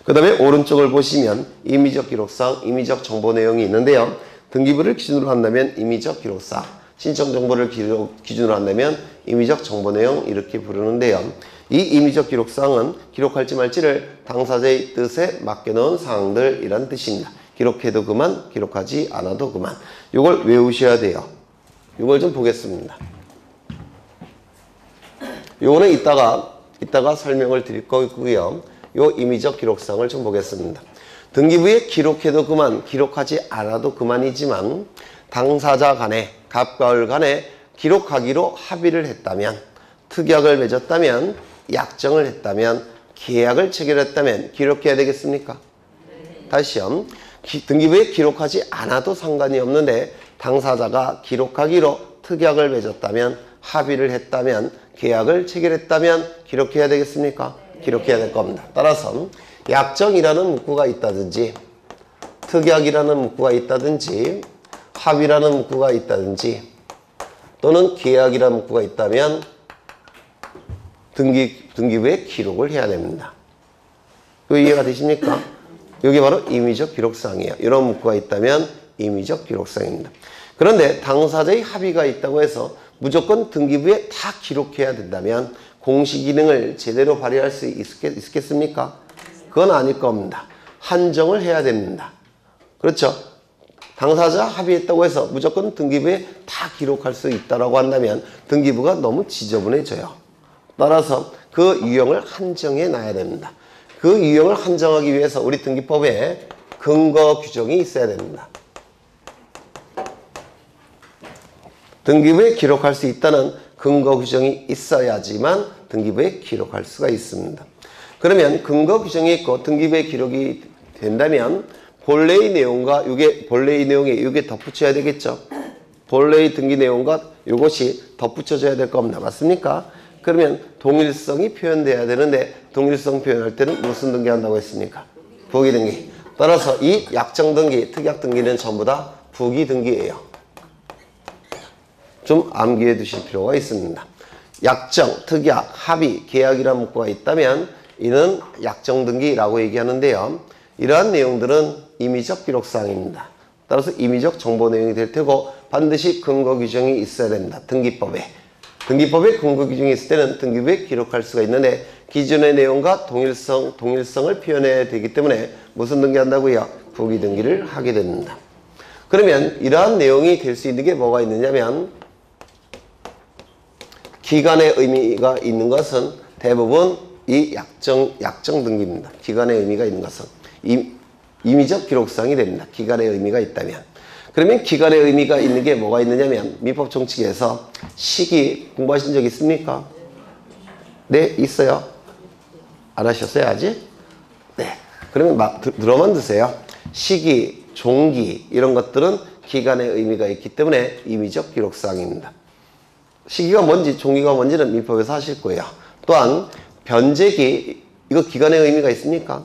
그 다음에 오른쪽을 보시면 임의적 기록사항, 임의적 정보 내용이 있는데요. 등기부를 기준으로 한다면 임의적 기록사항, 신청 정보를 기준으로 한다면 임의적 정보 내용 이렇게 부르는데요. 이 임의적 기록사항은 기록할지 말지를 당사자의 뜻에 맡겨놓은 사항들이란 뜻입니다. 기록해도 그만, 기록하지 않아도 그만. 이걸 외우셔야 돼요. 이걸 좀 보겠습니다. 요거는 이따가 설명을 드릴 거고요. 요 임의적 기록사항을 좀 보겠습니다. 등기부에 기록해도 그만, 기록하지 않아도 그만이지만 당사자 간에, 갑과 을 간에 기록하기로 합의를 했다면, 특약을 맺었다면, 약정을 했다면, 계약을 체결했다면 기록해야 되겠습니까? 다시요. 등기부에 기록하지 않아도 상관이 없는데 당사자가 기록하기로 특약을 맺었다면, 합의를 했다면, 계약을 체결했다면 기록해야 되겠습니까? 기록해야 될 겁니다. 따라서 약정이라는 문구가 있다든지 특약이라는 문구가 있다든지 합의라는 문구가 있다든지 또는 계약이라는 문구가 있다면 등기부에 기록을 해야 됩니다. 그 이해가 되십니까? 여기 바로 임의적 기록사항이에요. 이런 문구가 있다면 임의적 기록사항입니다. 그런데 당사자의 합의가 있다고 해서 무조건 등기부에 다 기록해야 된다면 공시 기능을 제대로 발휘할 수 있겠습니까? 그건 아닐 겁니다. 한정을 해야 됩니다. 그렇죠? 당사자 합의했다고 해서 무조건 등기부에 다 기록할 수 있다고 한다면 등기부가 너무 지저분해져요. 따라서 그 유형을 한정해 놔야 됩니다. 그 유형을 한정하기 위해서 우리 등기법에 근거 규정이 있어야 됩니다. 등기부에 기록할 수 있다는 근거 규정이 있어야지만 등기부에 기록할 수가 있습니다. 그러면 근거 규정이 있고 등기부에 기록이 된다면 본래의 내용과 본래의 내용에 이게 덧붙여야 되겠죠. 본래의 등기 내용과 이것이 덧붙여져야 될 겁니다. 맞습니까? 그러면 동일성이 표현돼야 되는데 동일성 표현할 때는 무슨 등기 한다고 했습니까? 부기 등기. 따라서 이 약정 등기, 특약 등기는 전부 다 부기 등기예요. 좀 암기해 두실 필요가 있습니다. 약정, 특약, 합의, 계약이라는 문구가 있다면 이는 약정 등기라고 얘기하는데요. 이러한 내용들은 임의적 기록사항입니다. 따라서 임의적 정보 내용이 될 테고 반드시 근거 규정이 있어야 됩니다. 등기법에 근거 규정이 있을 때는 등기부에 기록할 수가 있는데 기존의 내용과 동일성을 표현해야 되기 때문에 무슨 등기 한다고요? 부기 등기를 하게 됩니다. 그러면 이러한 내용이 될 수 있는 게 뭐가 있느냐면 기간의 의미가 있는 것은 대부분 이 약정 등기입니다. 기간의 의미가 있는 것은 임의적 기록사항이 됩니다. 기간의 의미가 있다면. 그러면 기간의 의미가 있는 게 뭐가 있느냐면 민법 총칙에서 시기 공부하신 적 있습니까? 네, 있어요. 안 하셨어요, 아직? 네. 그러면 들어만 드세요. 시기, 종기 이런 것들은 기간의 의미가 있기 때문에 임의적 기록사항입니다. 시기가 뭔지 종기가 뭔지는 민법에서 하실 거예요. 또한 변제기 이거 기간의 의미가 있습니까?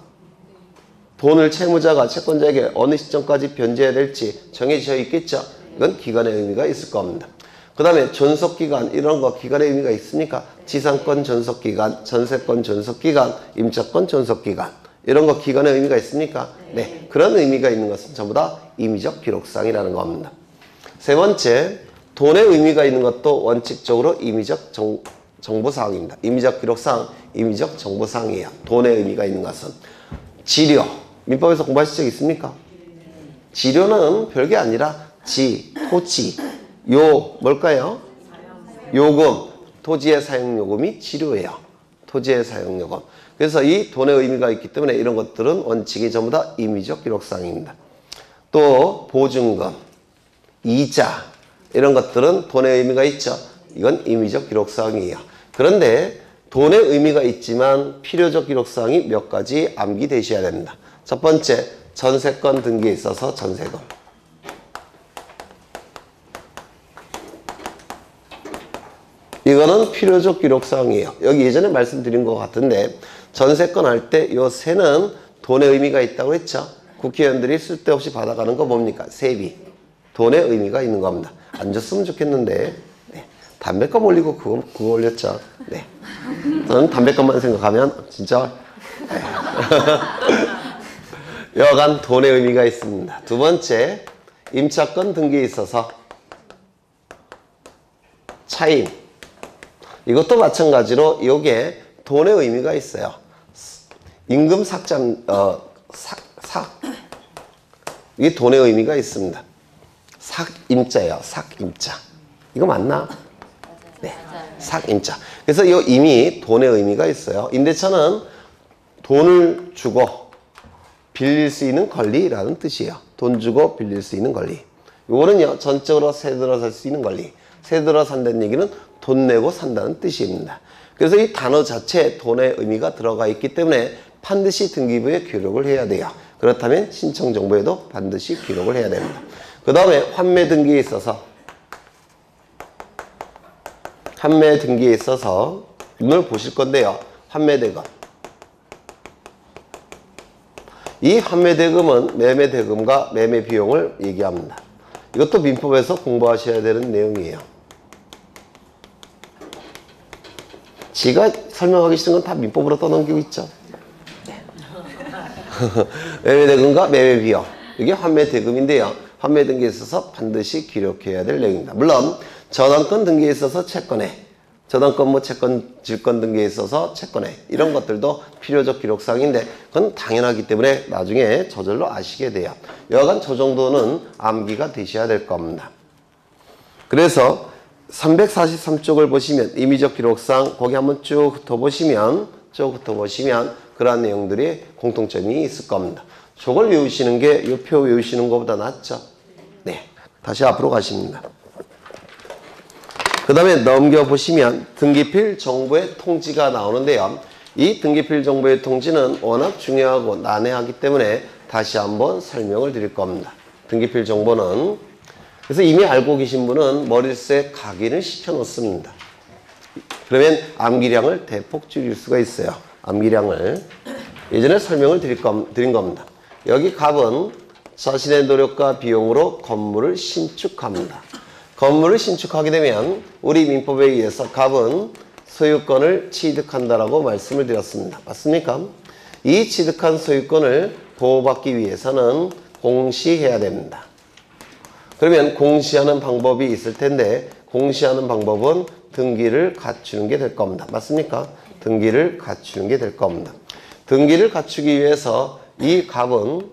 돈을 채무자가 채권자에게 어느 시점까지 변제해야 될지 정해져 있겠죠. 이건 기간의 의미가 있을 겁니다. 그 다음에 존속기간 이런 거 기간의 의미가 있습니까? 지상권 존속기간, 전세권 존속기간, 임차권 존속기간 이런 거 기간의 의미가 있습니까? 네. 그런 의미가 있는 것은 전부 다 임의적 기록사항이라는 겁니다. 세 번째, 돈의 의미가 있는 것도 원칙적으로 임의적 정보사항입니다. 임의적 기록사항, 임의적 정보사항이에요. 돈의 의미가 있는 것은. 지료. 민법에서 공부하신 적 있습니까? 지료는 별게 아니라 토지, 뭘까요? 요금, 토지의 사용요금이 지료예요. 토지의 사용요금. 그래서 이 돈의 의미가 있기 때문에 이런 것들은 원칙이 전부 다 임의적 기록사항입니다. 또 보증금, 이자 이런 것들은 돈의 의미가 있죠. 이건 임의적 기록사항이에요. 그런데 돈의 의미가 있지만 필요적 기록사항이 몇 가지 암기되셔야 됩니다. 첫 번째, 전세권 등기에 있어서 전세금. 이거는 필요적 기록사항이에요. 여기 예전에 말씀드린 것 같은데 전세권 할 때 이 세는 돈의 의미가 있다고 했죠. 국회의원들이 쓸데없이 받아가는 거 뭡니까? 세비. 돈의 의미가 있는 겁니다. 안 줬으면 좋겠는데 네. 담배값 올리고 그거 올렸죠. 네. 저는 담배값만 생각하면 진짜 여간 돈의 의미가 있습니다. 두 번째, 임차권 등기에 있어서 차임. 이것도 마찬가지로 이게 돈의 의미가 있어요. 임금 삭감, 이게 돈의 의미가 있습니다. 삭임자예요. 삭임자. 이거 맞나? 네. 삭임자. 그래서 이 임이 돈의 의미가 있어요. 임대차는 돈을 주고 빌릴 수 있는 권리라는 뜻이에요. 돈 주고 빌릴 수 있는 권리. 이거는요, 전적으로 세 들어 살 수 있는 권리. 세 들어 산다는 얘기는 돈 내고 산다는 뜻입니다. 그래서 이 단어 자체에 돈의 의미가 들어가 있기 때문에 반드시 등기부에 기록을 해야 돼요. 그렇다면 신청 정보에도 반드시 기록을 해야 됩니다. 그 다음에 환매 등기에 있어서 오늘 보실 건데요. 환매대금. 이 환매대금은 매매대금과 매매비용을 얘기합니다. 이것도 민법에서 공부하셔야 되는 내용이에요. 지가 설명하기 싫은 건 다 민법으로 떠넘기고 있죠. 네. 매매대금과 매매비용. 이게 환매대금인데요. 환매등기에 있어서 반드시 기록해야 될 내용입니다. 물론 저당권 등기에 있어서 채권에, 저당권 채권, 질권 등기에 있어서 채권에 이런 것들도 필요적 기록사항인데 그건 당연하기 때문에 나중에 저절로 아시게 돼요. 여하간 저 정도는 암기가 되셔야 될 겁니다. 그래서 343쪽을 보시면 임의적 기록상 거기 한번 쭉 훑어보시면 그러한 내용들이 공통점이 있을 겁니다. 저걸 외우시는 게 이 표 외우시는 것보다 낫죠. 네, 다시 앞으로 가십니다. 그 다음에 넘겨보시면 등기필 정보의 통지가 나오는데요. 이 등기필 정보의 통지는 워낙 중요하고 난해하기 때문에 다시 한번 설명을 드릴 겁니다. 등기필 정보는 그래서 이미 알고 계신 분은 머릿속에 각인을 시켜 놓습니다. 그러면 암기량을 대폭 줄일 수가 있어요. 암기량을 예전에 설명을 드린 겁니다. 여기 갑은 자신의 노력과 비용으로 건물을 신축합니다. 건물을 신축하게 되면 우리 민법에 의해서 갑은 소유권을 취득한다라고 말씀을 드렸습니다. 맞습니까? 이 취득한 소유권을 보호받기 위해서는 공시해야 됩니다. 그러면 공시하는 방법이 있을 텐데 공시하는 방법은 등기를 갖추는 게 될 겁니다. 맞습니까? 등기를 갖추는 게 될 겁니다. 등기를 갖추기 위해서 이 갑은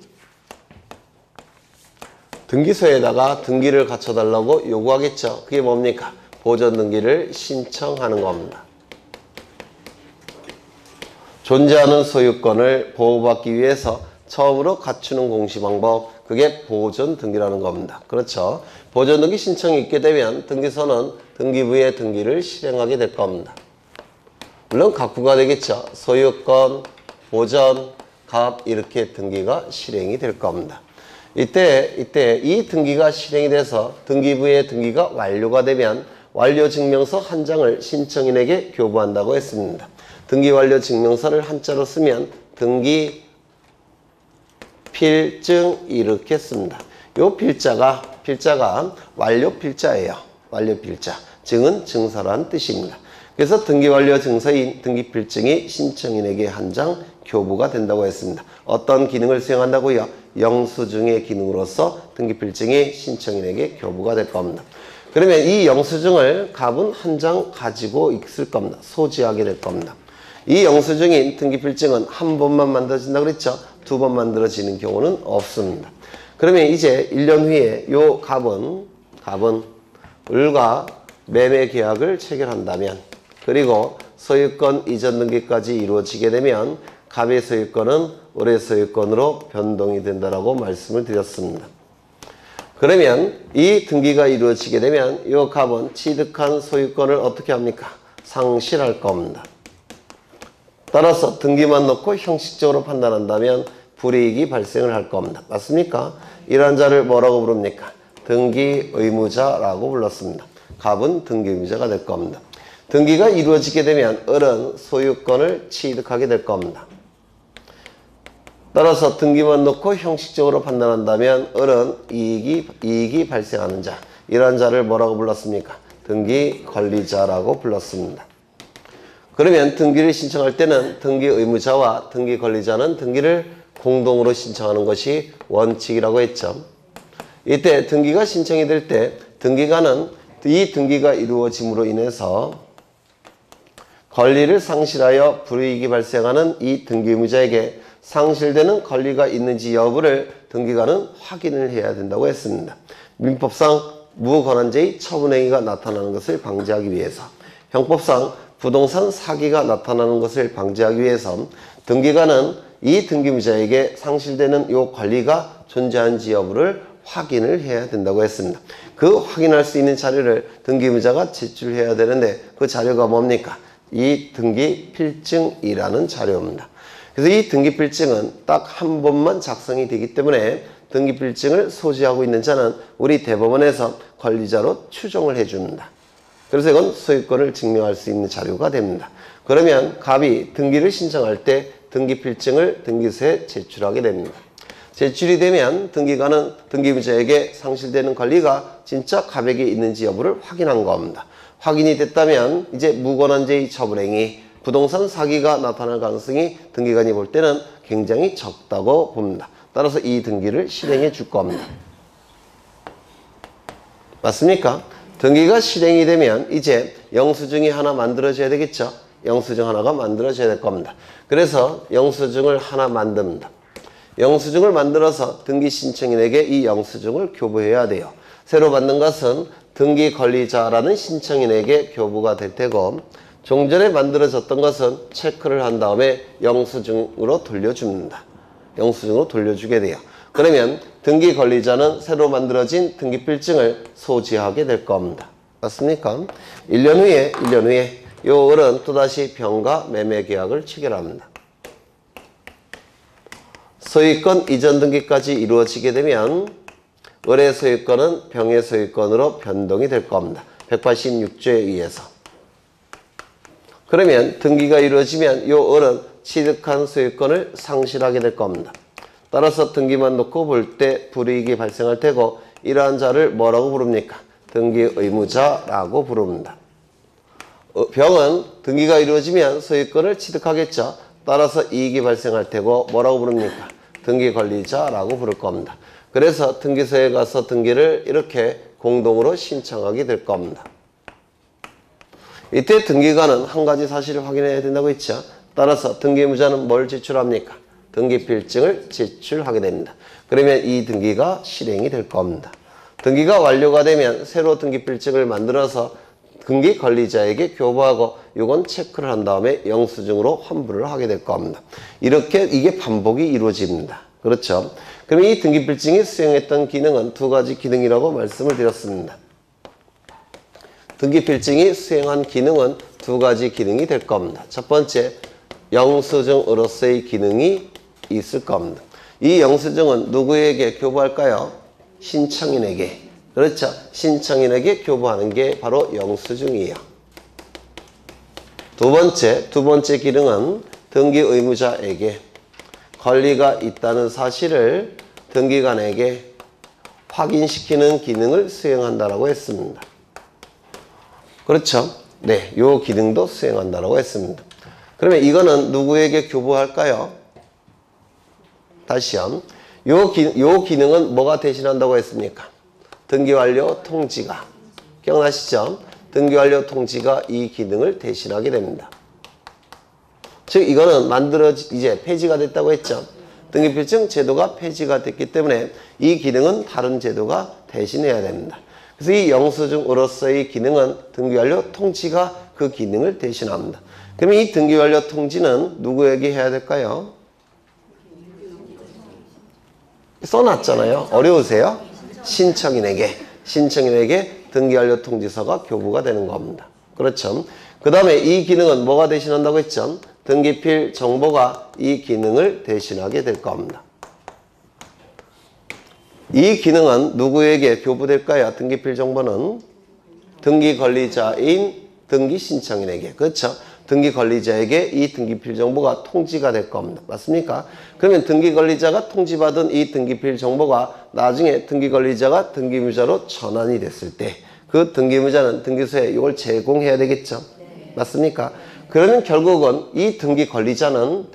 등기소에다가 등기를 갖춰달라고 요구하겠죠. 그게 뭡니까? 보존등기를 신청하는 겁니다. 존재하는 소유권을 보호받기 위해서 처음으로 갖추는 공시방법, 그게 보존등기라는 겁니다. 그렇죠. 보존등기 신청이 있게 되면 등기소는 등기부의 등기를 실행하게 될 겁니다. 물론 각구가 되겠죠. 소유권, 보존, 갑 이렇게 등기가 실행이 될 겁니다. 이때 이 등기가 실행이 돼서 등기부의 등기가 완료가 되면 완료증명서 한 장을 신청인에게 교부한다고 했습니다. 등기완료증명서를 한자로 쓰면 등기 필증 이렇게 씁니다. 요 필자가 완료필자예요. 완료필자. 증은 증서라는 뜻입니다. 그래서 등기완료증서인 등기필증이 신청인에게 한 장 교부가 된다고 했습니다. 어떤 기능을 수행한다고요? 영수증의 기능으로서 등기필증이 신청인에게 교부가 될 겁니다. 그러면 이 영수증을 갑은 한 장 가지고 있을 겁니다. 소지하게 될 겁니다. 이 영수증인 등기필증은 한 번만 만들어진다 그랬죠? 두 번 만들어지는 경우는 없습니다. 그러면 이제 1년 후에 요 갑은 을과 매매 계약을 체결한다면, 그리고 소유권 이전 등기까지 이루어지게 되면 갑의 소유권은 을의 소유권으로 변동이 된다라고 말씀을 드렸습니다. 그러면 이 등기가 이루어지게 되면 이 갑은 취득한 소유권을 어떻게 합니까? 상실할 겁니다. 따라서 등기만 놓고 형식적으로 판단한다면 불이익이 발생을 할 겁니다. 맞습니까? 이러한 자를 뭐라고 부릅니까? 등기의무자라고 불렀습니다. 갑은 등기의무자가 될 겁니다. 등기가 이루어지게 되면 을은 소유권을 취득하게 될 겁니다. 따라서 등기만 놓고 형식적으로 판단한다면 을은 이익이 발생하는 자, 이러한 자를 뭐라고 불렀습니까? 등기 권리자라고 불렀습니다. 그러면 등기를 신청할 때는 등기 의무자와 등기 권리자는 등기를 공동으로 신청하는 것이 원칙이라고 했죠. 이때 등기가 신청이 될 때 등기관은 이 등기가 이루어짐으로 인해서 권리를 상실하여 불이익이 발생하는 이 등기 의무자에게 상실되는 권리가 있는지 여부를 등기관은 확인을 해야 된다고 했습니다. 민법상 무권한죄의 처분행위가 나타나는 것을 방지하기 위해서, 형법상 부동산 사기가 나타나는 것을 방지하기 위해서 등기관은 이 등기의무자에게 상실되는 이 권리가 존재하는지 여부를 확인을 해야 된다고 했습니다. 그 확인할 수 있는 자료를 등기의무자가 제출해야 되는데 그 자료가 뭡니까? 이 등기필증이라는 자료입니다. 그래서 이 등기필증은 딱 한 번만 작성이 되기 때문에 등기필증을 소지하고 있는 자는 우리 대법원에서 권리자로 추정을 해줍니다. 그래서 이건 소유권을 증명할 수 있는 자료가 됩니다. 그러면 갑이 등기를 신청할 때 등기필증을 등기소에 제출하게 됩니다. 제출이 되면 등기관은 등기의무자에게 상실되는 권리가 진짜 갑에게 있는지 여부를 확인한 겁니다. 확인이 됐다면 이제 무권한죄의 처분행위, 부동산 사기가 나타날 가능성이 등기관이 볼 때는 굉장히 적다고 봅니다. 따라서 이 등기를 실행해 줄 겁니다. 맞습니까? 등기가 실행이 되면 이제 영수증이 하나 만들어져야 되겠죠? 영수증 하나가 만들어져야 될 겁니다. 그래서 영수증을 하나 만듭니다. 영수증을 만들어서 등기 신청인에게 이 영수증을 교부해야 돼요. 새로 만든 것은 등기 권리자라는 신청인에게 교부가 될 테고, 종전에 만들어졌던 것은 체크를 한 다음에 영수증으로 돌려줍니다. 영수증으로 돌려주게 돼요. 그러면 등기 권리자는 새로 만들어진 등기필증을 소지하게 될 겁니다. 맞습니까? 1년 후에 요 을은 또다시 병과 매매 계약을 체결합니다. 소유권 이전 등기까지 이루어지게 되면 을의 소유권은 병의 소유권으로 변동이 될 겁니다. 186조에 의해서. 그러면 등기가 이루어지면 요 을은 취득한 소유권을 상실하게 될 겁니다. 따라서 등기만 놓고 볼 때 불이익이 발생할 테고, 이러한 자를 뭐라고 부릅니까? 등기 의무자라고 부릅니다. 병은 등기가 이루어지면 소유권을 취득하겠죠. 따라서 이익이 발생할 테고 뭐라고 부릅니까? 등기 권리자라고 부를 겁니다. 그래서 등기소에 가서 등기를 이렇게 공동으로 신청하게 될 겁니다. 이때 등기관은 한 가지 사실을 확인해야 된다고 했죠. 따라서 등기의무자는 뭘 제출합니까? 등기필증을 제출하게 됩니다. 그러면 이 등기가 실행이 될 겁니다. 등기가 완료가 되면 새로 등기필증을 만들어서 등기 권리자에게 교부하고 이건 체크를 한 다음에 영수증으로 환불을 하게 될 겁니다. 이렇게 이게 반복이 이루어집니다. 그렇죠? 그럼 이 등기필증이 수행했던 기능은 두 가지 기능이라고 말씀을 드렸습니다. 등기필증이 수행한 기능은 두 가지 기능이 될 겁니다. 첫 번째, 영수증으로서의 기능이 있을 겁니다. 이 영수증은 누구에게 교부할까요? 신청인에게. 그렇죠? 신청인에게 교부하는 게 바로 영수증이에요. 두 번째 기능은 등기 의무자에게 권리가 있다는 사실을 등기관에게 확인시키는 기능을 수행한다라고 했습니다. 그렇죠? 네, 요 기능도 수행한다라고 했습니다. 그러면 이거는 누구에게 교부할까요? 다시요. 요 기능은 뭐가 대신한다고 했습니까? 등기 완료 통지가 기억나시죠? 등기완료 통지가 이 기능을 대신하게 됩니다. 즉 이거는 이제 폐지가 됐다고 했죠. 등기필증 제도가 폐지가 됐기 때문에 이 기능은 다른 제도가 대신해야 됩니다. 그래서 이 영수증으로서의 기능은 등기완료 통지가 그 기능을 대신합니다. 그러면 이 등기완료 통지는 누구에게 해야 될까요? 써놨잖아요. 어려우세요? 신청인에게 등기완료 통지서가 교부가 되는 겁니다. 그렇죠? 그 다음에 이 기능은 뭐가 대신한다고 했죠? 등기필 정보가 이 기능을 대신하게 될 겁니다. 이 기능은 누구에게 교부될까요? 등기필 정보는 등기 권리자인 등기 신청인에게. 그렇죠? 등기 권리자에게 이 등기필 정보가 통지가 될 겁니다. 맞습니까? 그러면 등기 권리자가 통지받은 이 등기필 정보가 나중에 등기 권리자가 등기무자로 전환이 됐을 때 그 등기무자는 등기소에 이걸 제공해야 되겠죠. 맞습니까? 그러면 결국은 이 등기 권리자는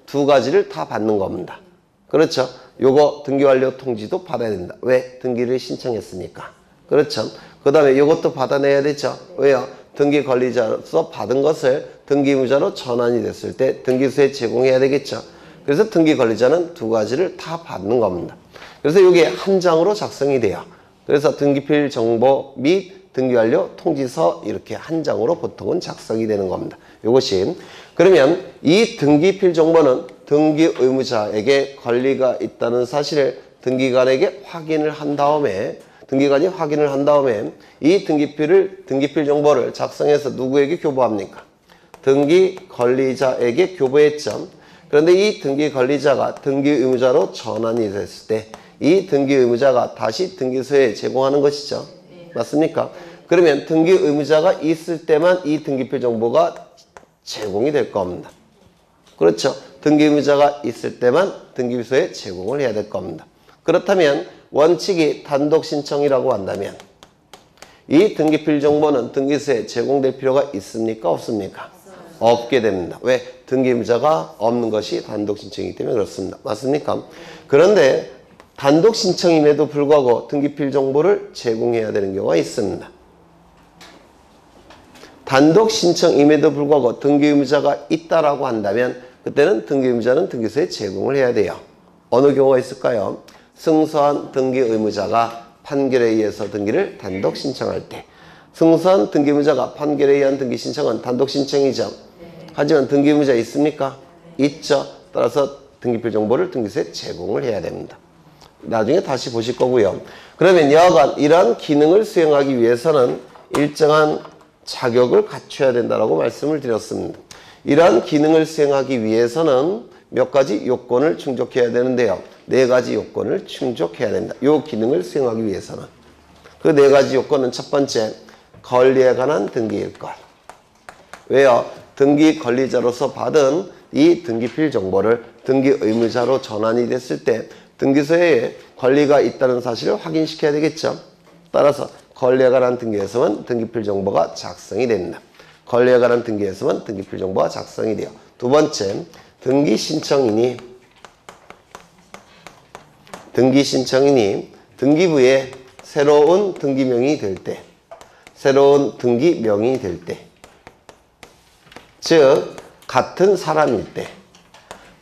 두 가지를 다 받는 겁니다. 그렇죠? 요거 등기완료 통지도 받아야 된다. 왜? 등기를 신청했으니까. 그렇죠? 그 다음에 이것도 받아내야 되죠. 왜요? 등기 권리자로서 받은 것을 등기무자로 전환이 됐을 때 등기소에 제공해야 되겠죠. 그래서 등기 권리자는 두 가지를 다 받는 겁니다. 그래서 이게 한 장으로 작성이 돼요. 그래서 등기필 정보 및 등기완료 통지서 이렇게 한 장으로 보통은 작성이 되는 겁니다. 이것이 그러면 이 등기필 정보는 등기 의무자에게 권리가 있다는 사실을 등기관이 확인을 한 다음에 이 등기필 정보를 작성해서 누구에게 교부합니까? 등기 권리자에게 교부했죠. 그런데 이 등기 권리자가 등기 의무자로 전환이 됐을 때 이 등기 의무자가 다시 등기소에 제공하는 것이죠. 맞습니까? 그러면 등기 의무자가 있을 때만 이 등기필 정보가 제공이 될 겁니다. 그렇죠? 등기 의무자가 있을 때만 등기소에 제공을 해야 될 겁니다. 그렇다면 원칙이 단독 신청이라고 한다면 이 등기필 정보는 등기소에 제공될 필요가 있습니까? 없습니까? 없게 됩니다. 왜? 등기 의무자가 없는 것이 단독 신청이기 때문에 그렇습니다. 맞습니까? 그런데 단독 신청임에도 불구하고 등기필 정보를 제공해야 되는 경우가 있습니다. 단독 신청임에도 불구하고 등기 의무자가 있다라고 한다면 그때는 등기 의무자는 등기소에 제공을 해야 돼요. 어느 경우가 있을까요? 승소한 등기 의무자가 판결에 의해서 등기를 단독 신청할 때 승소한 등기 의무자가 판결에 의한 등기 신청은 단독 신청이죠. 하지만 등기 의무자 있습니까? 있죠. 따라서 등기필 정보를 등기소에 제공을 해야 됩니다. 나중에 다시 보실 거고요. 그러면 여하간 이러한 기능을 수행하기 위해서는 일정한 자격을 갖춰야 된다고 말씀을 드렸습니다. 이러한 기능을 수행하기 위해서는 몇 가지 요건을 충족해야 되는데요. 네 가지 요건을 충족해야 된다. 이 기능을 수행하기 위해서는. 그 네 가지 요건은 첫 번째, 권리에 관한 등기일 것. 왜요? 등기 권리자로서 받은 이 등기필 정보를 등기 의무자로 전환이 됐을 때 등기소에 권리가 있다는 사실을 확인시켜야 되겠죠. 따라서 권리에 관한 등기에서만 등기필 정보가 작성이 됩니다. 권리에 관한 등기에서만 등기필 정보가 작성이 돼요. 두 번째, 등기 신청인이 등기부에 새로운 등기명이 될 때, 즉 같은 사람일 때,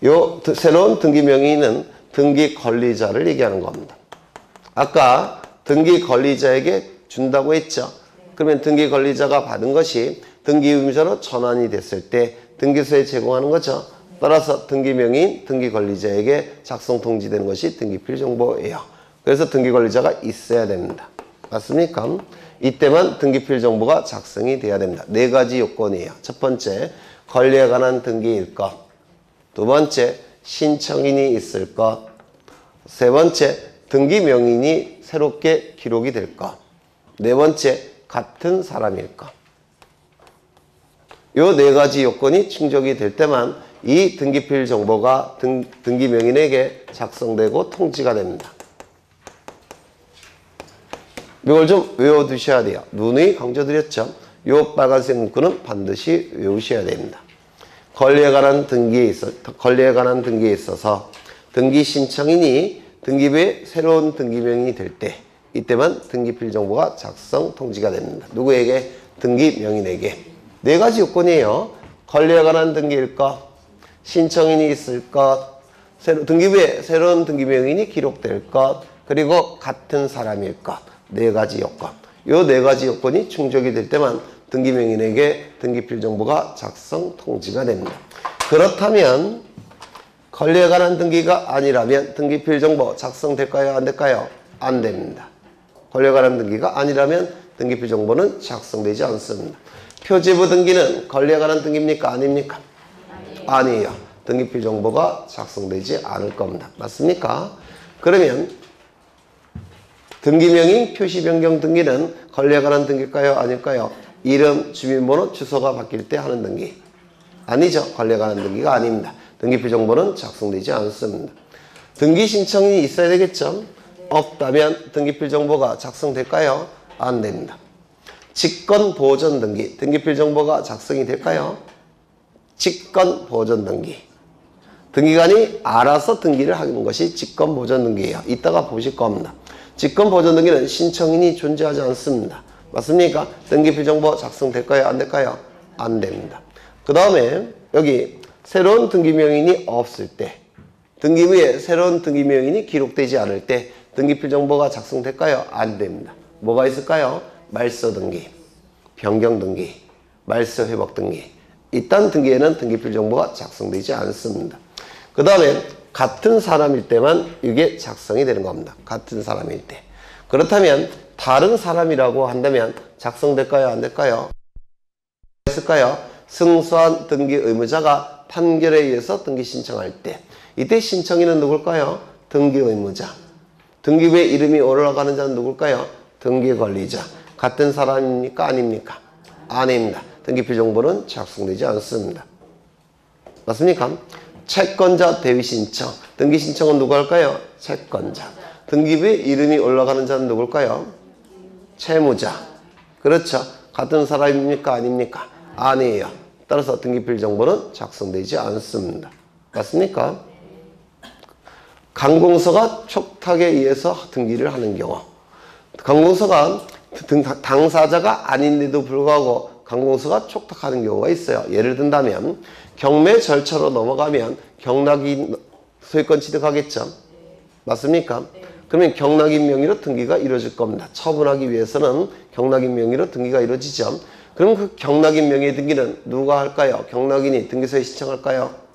요 새로운 등기명의는 등기 권리자를 얘기하는 겁니다. 아까 등기 권리자에게 준다고 했죠. 그러면 등기 권리자가 받은 것이 등기 의무자로 전환이 됐을 때 등기소에 제공하는 거죠. 따라서 등기명의인 등기 권리자에게 작성 통지되는 것이 등기필 정보예요. 그래서 등기 권리자가 있어야 됩니다. 맞습니까? 이때만 등기필 정보가 작성이 돼야 됩니다. 네 가지 요건이에요. 첫 번째, 권리에 관한 등기일 것. 두 번째, 신청인이 있을 것. 세 번째, 등기 명인이 새롭게 기록이 될 것. 네 번째, 같은 사람일 것. 요 네 가지 요건이 충족이 될 때만 이 등기필 정보가 등기 명인에게 작성되고 통지가 됩니다. 이걸 좀 외워두셔야 돼요. 누누이 강조드렸죠. 요 빨간색 문구는 반드시 외우셔야 됩니다. 권리에 관한 등기에 있어서 등기 신청인이 등기부에 새로운 등기명이 될 때 이때만 등기필 정보가 작성 통지가 됩니다. 누구에게? 등기 명인에게. 네 가지 요건이에요. 권리에 관한 등기일 것, 신청인이 있을 것, 등기부에 새로운 등기 명인이 기록될 것, 그리고 같은 사람일 것. 네 가지 요건. 요 네 가지 요건이 충족이 될 때만 등기 명인에게 등기필 정보가 작성 통지가 됩니다. 그렇다면 권리에 관한 등기가 아니라면 등기필 정보 작성될까요? 안 될까요? 안 됩니다. 권리에 관한 등기가 아니라면 등기필 정보는 작성되지 않습니다. 표지부 등기는 권리에 관한 등기입니까? 아닙니까? 아니에요. 등기필 정보가 작성되지 않을 겁니다. 맞습니까? 그러면 등기명인 표시 변경 등기는 권리에 관한 등기일까요? 아닐까요? 이름, 주민번호, 주소가 바뀔 때 하는 등기. 아니죠. 권리에 관한 등기가 아닙니다. 등기필 정보는 작성되지 않습니다. 등기 신청인이 있어야 되겠죠? 없다면 등기필 정보가 작성될까요? 안 됩니다. 직권 보존 등기, 등기필 정보가 작성이 될까요? 직권 보존 등기. 등기관이 알아서 등기를 하는 것이 직권 보존 등기예요. 이따가 보실 겁니다. 직권 보존 등기는 신청인이 존재하지 않습니다. 맞습니까? 등기필 정보 작성될까요? 안 될까요? 안 됩니다. 그 다음에 여기 새로운 등기명인이 없을 때, 등기부에 새로운 등기명인이 기록되지 않을 때 등기필 정보가 작성될까요? 안 됩니다. 뭐가 있을까요? 말소 등기, 변경 등기, 말소 회복 등기. 이딴 등기에는 등기필 정보가 작성되지 않습니다. 그 다음에 같은 사람일 때만 이게 작성이 되는 겁니다. 같은 사람일 때. 그렇다면 다른 사람이라고 한다면 작성될까요? 안 될까요? 있을까요? 승소한 등기 의무자가 판결에 의해서 등기 신청할 때, 이때 신청인은 누굴까요? 등기 의무자. 등기부에 이름이 올라가는 자는 누굴까요? 등기 관리자. 같은 사람입니까? 아닙니까? 아닙니다. 등기필 정보는 작성되지 않습니다. 맞습니까? 채권자 대위 신청. 등기 신청은 누가 할까요? 채권자. 등기부에 이름이 올라가는 자는 누굴까요? 채무자. 그렇죠. 같은 사람입니까? 아닙니까? 아니에요. 따라서 등기필 정보는 작성되지 않습니다. 맞습니까? 관공서가 촉탁에 의해서 등기를 하는 경우, 관공서가 당사자가 아닌데도 불구하고 관공서가 촉탁하는 경우가 있어요. 예를 든다면 경매 절차로 넘어가면 경락인 소유권 취득하겠죠. 맞습니까? 그러면 경락인 명의로 등기가 이루어질 겁니다. 처분하기 위해서는 경락인 명의로 등기가 이루어지죠. 그럼 그 경락인 명의의 등기는 누가 할까요? 경락인이 등기소에 신청할까요?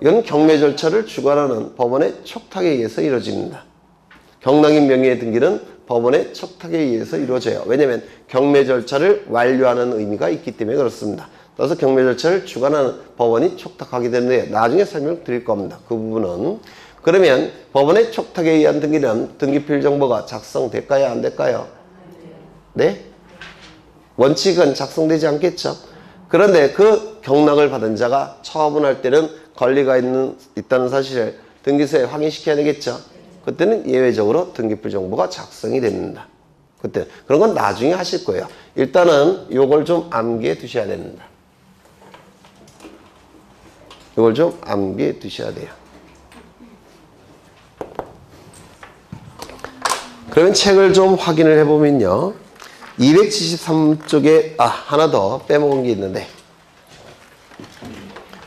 이건 경매 절차를 주관하는 법원의 촉탁에 의해서 이루어집니다. 경락인 명의의 등기는 법원의 촉탁에 의해서 이루어져요. 왜냐하면 경매 절차를 완료하는 의미가 있기 때문에 그렇습니다. 따라서 경매 절차를 주관하는 법원이 촉탁하게 되는데 나중에 설명드릴 겁니다. 그 부분은. 그러면 법원의 촉탁에 의한 등기는 등기필 정보가 작성될까요? 안 될까요? 네? 원칙은 작성되지 않겠죠. 그런데 그 경락을 받은 자가 처분할 때는 권리가 있다는 사실을 등기소에 확인시켜야 되겠죠. 그때는 예외적으로 등기필 정보가 작성이 됩니다. 그때 그런 건 나중에 하실 거예요. 일단은 요걸 좀 암기해 두셔야 됩니다. 요걸 좀 암기해 두셔야 돼요. 그러면 책을 좀 확인을 해보면요. 273쪽에 하나 더 빼먹은 게 있는데,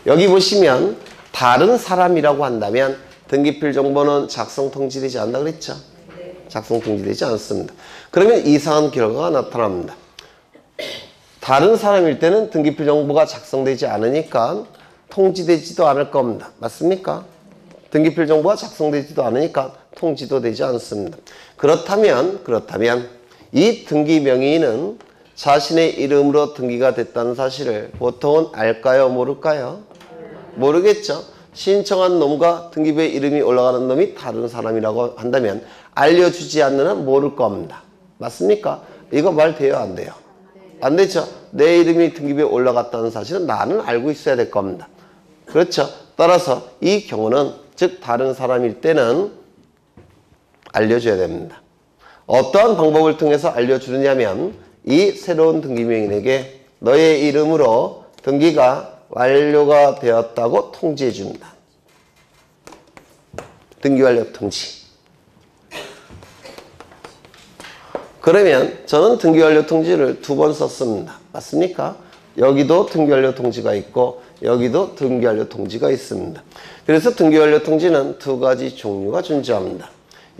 여기 보시면 다른 사람이라고 한다면 등기필 정보는 작성 통지되지 않는다 그랬죠? 작성 통지되지 않습니다. 그러면 이상한 결과가 나타납니다. 다른 사람일 때는 등기필 정보가 작성되지 않으니까 통지되지도 않을 겁니다. 맞습니까? 등기필 정보가 작성되지도 않으니까 통지도 되지 않습니다. 그렇다면 이 등기 명의인은 자신의 이름으로 등기가 됐다는 사실을 보통은 알까요? 모를까요? 모르겠죠. 신청한 놈과 등기부에 이름이 올라가는 놈이 다른 사람이라고 한다면 알려주지 않는 한 모를 겁니다. 맞습니까? 이거 말 돼요? 안 돼요? 안 되죠. 내 이름이 등기부에 올라갔다는 사실은 나는 알고 있어야 될 겁니다. 그렇죠. 따라서 이 경우는 즉 다른 사람일 때는 알려줘야 됩니다. 어떠한 방법을 통해서 알려주느냐면 이 새로운 등기명인에게 너의 이름으로 등기가 완료가 되었다고 통지해 줍니다. 등기 완료 통지. 그러면 저는 등기완료 통지를 2번 썼습니다. 맞습니까? 여기도 등기완료 통지가 있고 여기도 등기완료 통지가 있습니다. 그래서 등기완료 통지는 2가지 종류가 존재합니다.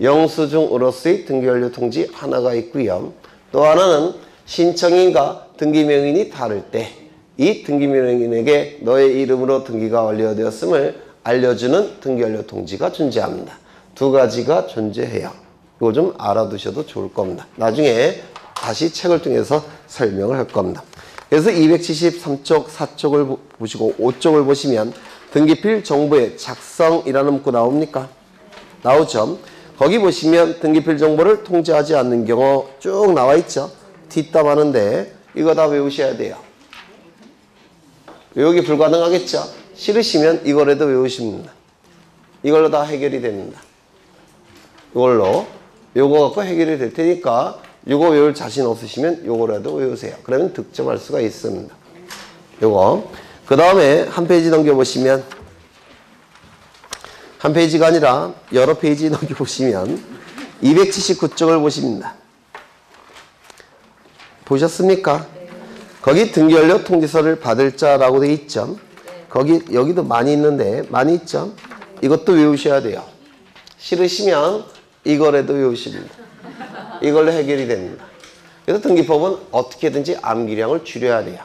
영수증으로서의 등기완료 통지 하나가 있고요. 또 하나는 신청인과 등기명인이 다를 때 이 등기명인에게 너의 이름으로 등기가 완료되었음을 알려주는 등기완료 통지가 존재합니다. 2가지가 존재해요. 이거 좀 알아두셔도 좋을 겁니다. 나중에 다시 책을 통해서 설명을 할 겁니다. 그래서 273쪽 4쪽을 보시고 5쪽을 보시면 등기필 정보의 작성이라는 문구 나옵니까? 나오죠. 거기 보시면 등기필 정보를 통지하지 않는 경우 쭉 나와 있죠. 뒷담 하는데 이거 다 외우셔야 돼요. 외우기 불가능하겠죠? 싫으시면 이거라도 외우십니다. 이걸로 다 해결이 됩니다. 이걸로 요거 갖고 해결이 될 테니까 요거 외울 자신 없으시면 요거라도 외우세요. 그러면 득점할 수가 있습니다. 요거. 그 다음에 한 페이지 넘겨보시면 한 페이지가 아니라 여러 페이지 넘겨보시면 279쪽을 보십니다. 보셨습니까? 거기 등기완료 통지서를 받을 자라고 돼 있죠. 거기 여기도 많이 있는데 많이 있죠. 이것도 외우셔야 돼요. 싫으시면 이거라도 외우십니다. 이걸로 해결이 됩니다. 그래서 등기법은 어떻게든지 암기량을 줄여야 돼요.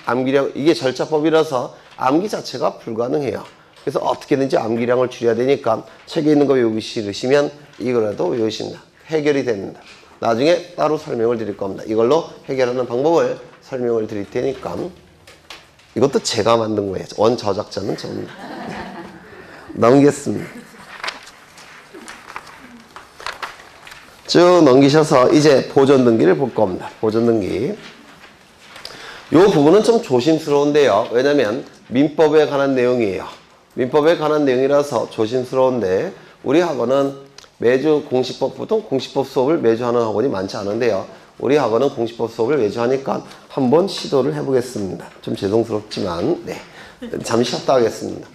암기량, 이게 절차법이라서 암기 자체가 불가능해요. 그래서 어떻게든지 암기량을 줄여야 되니까 책에 있는 거 외우기 싫으시면 이거라도 외우십니다. 해결이 됩니다. 나중에 따로 설명을 드릴 겁니다. 이걸로 해결하는 방법을 설명을 드릴 테니까. 이것도 제가 만든 거예요. 원저작자는 저입니다. 넘기겠습니다. 쭉 넘기셔서 이제 보존등기를 볼 겁니다. 보존등기. 이 부분은 좀 조심스러운데요. 왜냐면 민법에 관한 내용이에요. 민법에 관한 내용이라서 조심스러운데 우리 학원은 매주 공시법, 보통 공시법 수업을 매주 하는 학원이 많지 않은데요. 우리 학원은 공시법 수업을 매주 하니까 한번 시도를 해보겠습니다. 좀 죄송스럽지만 네, 잠시 쉬었다 하겠습니다.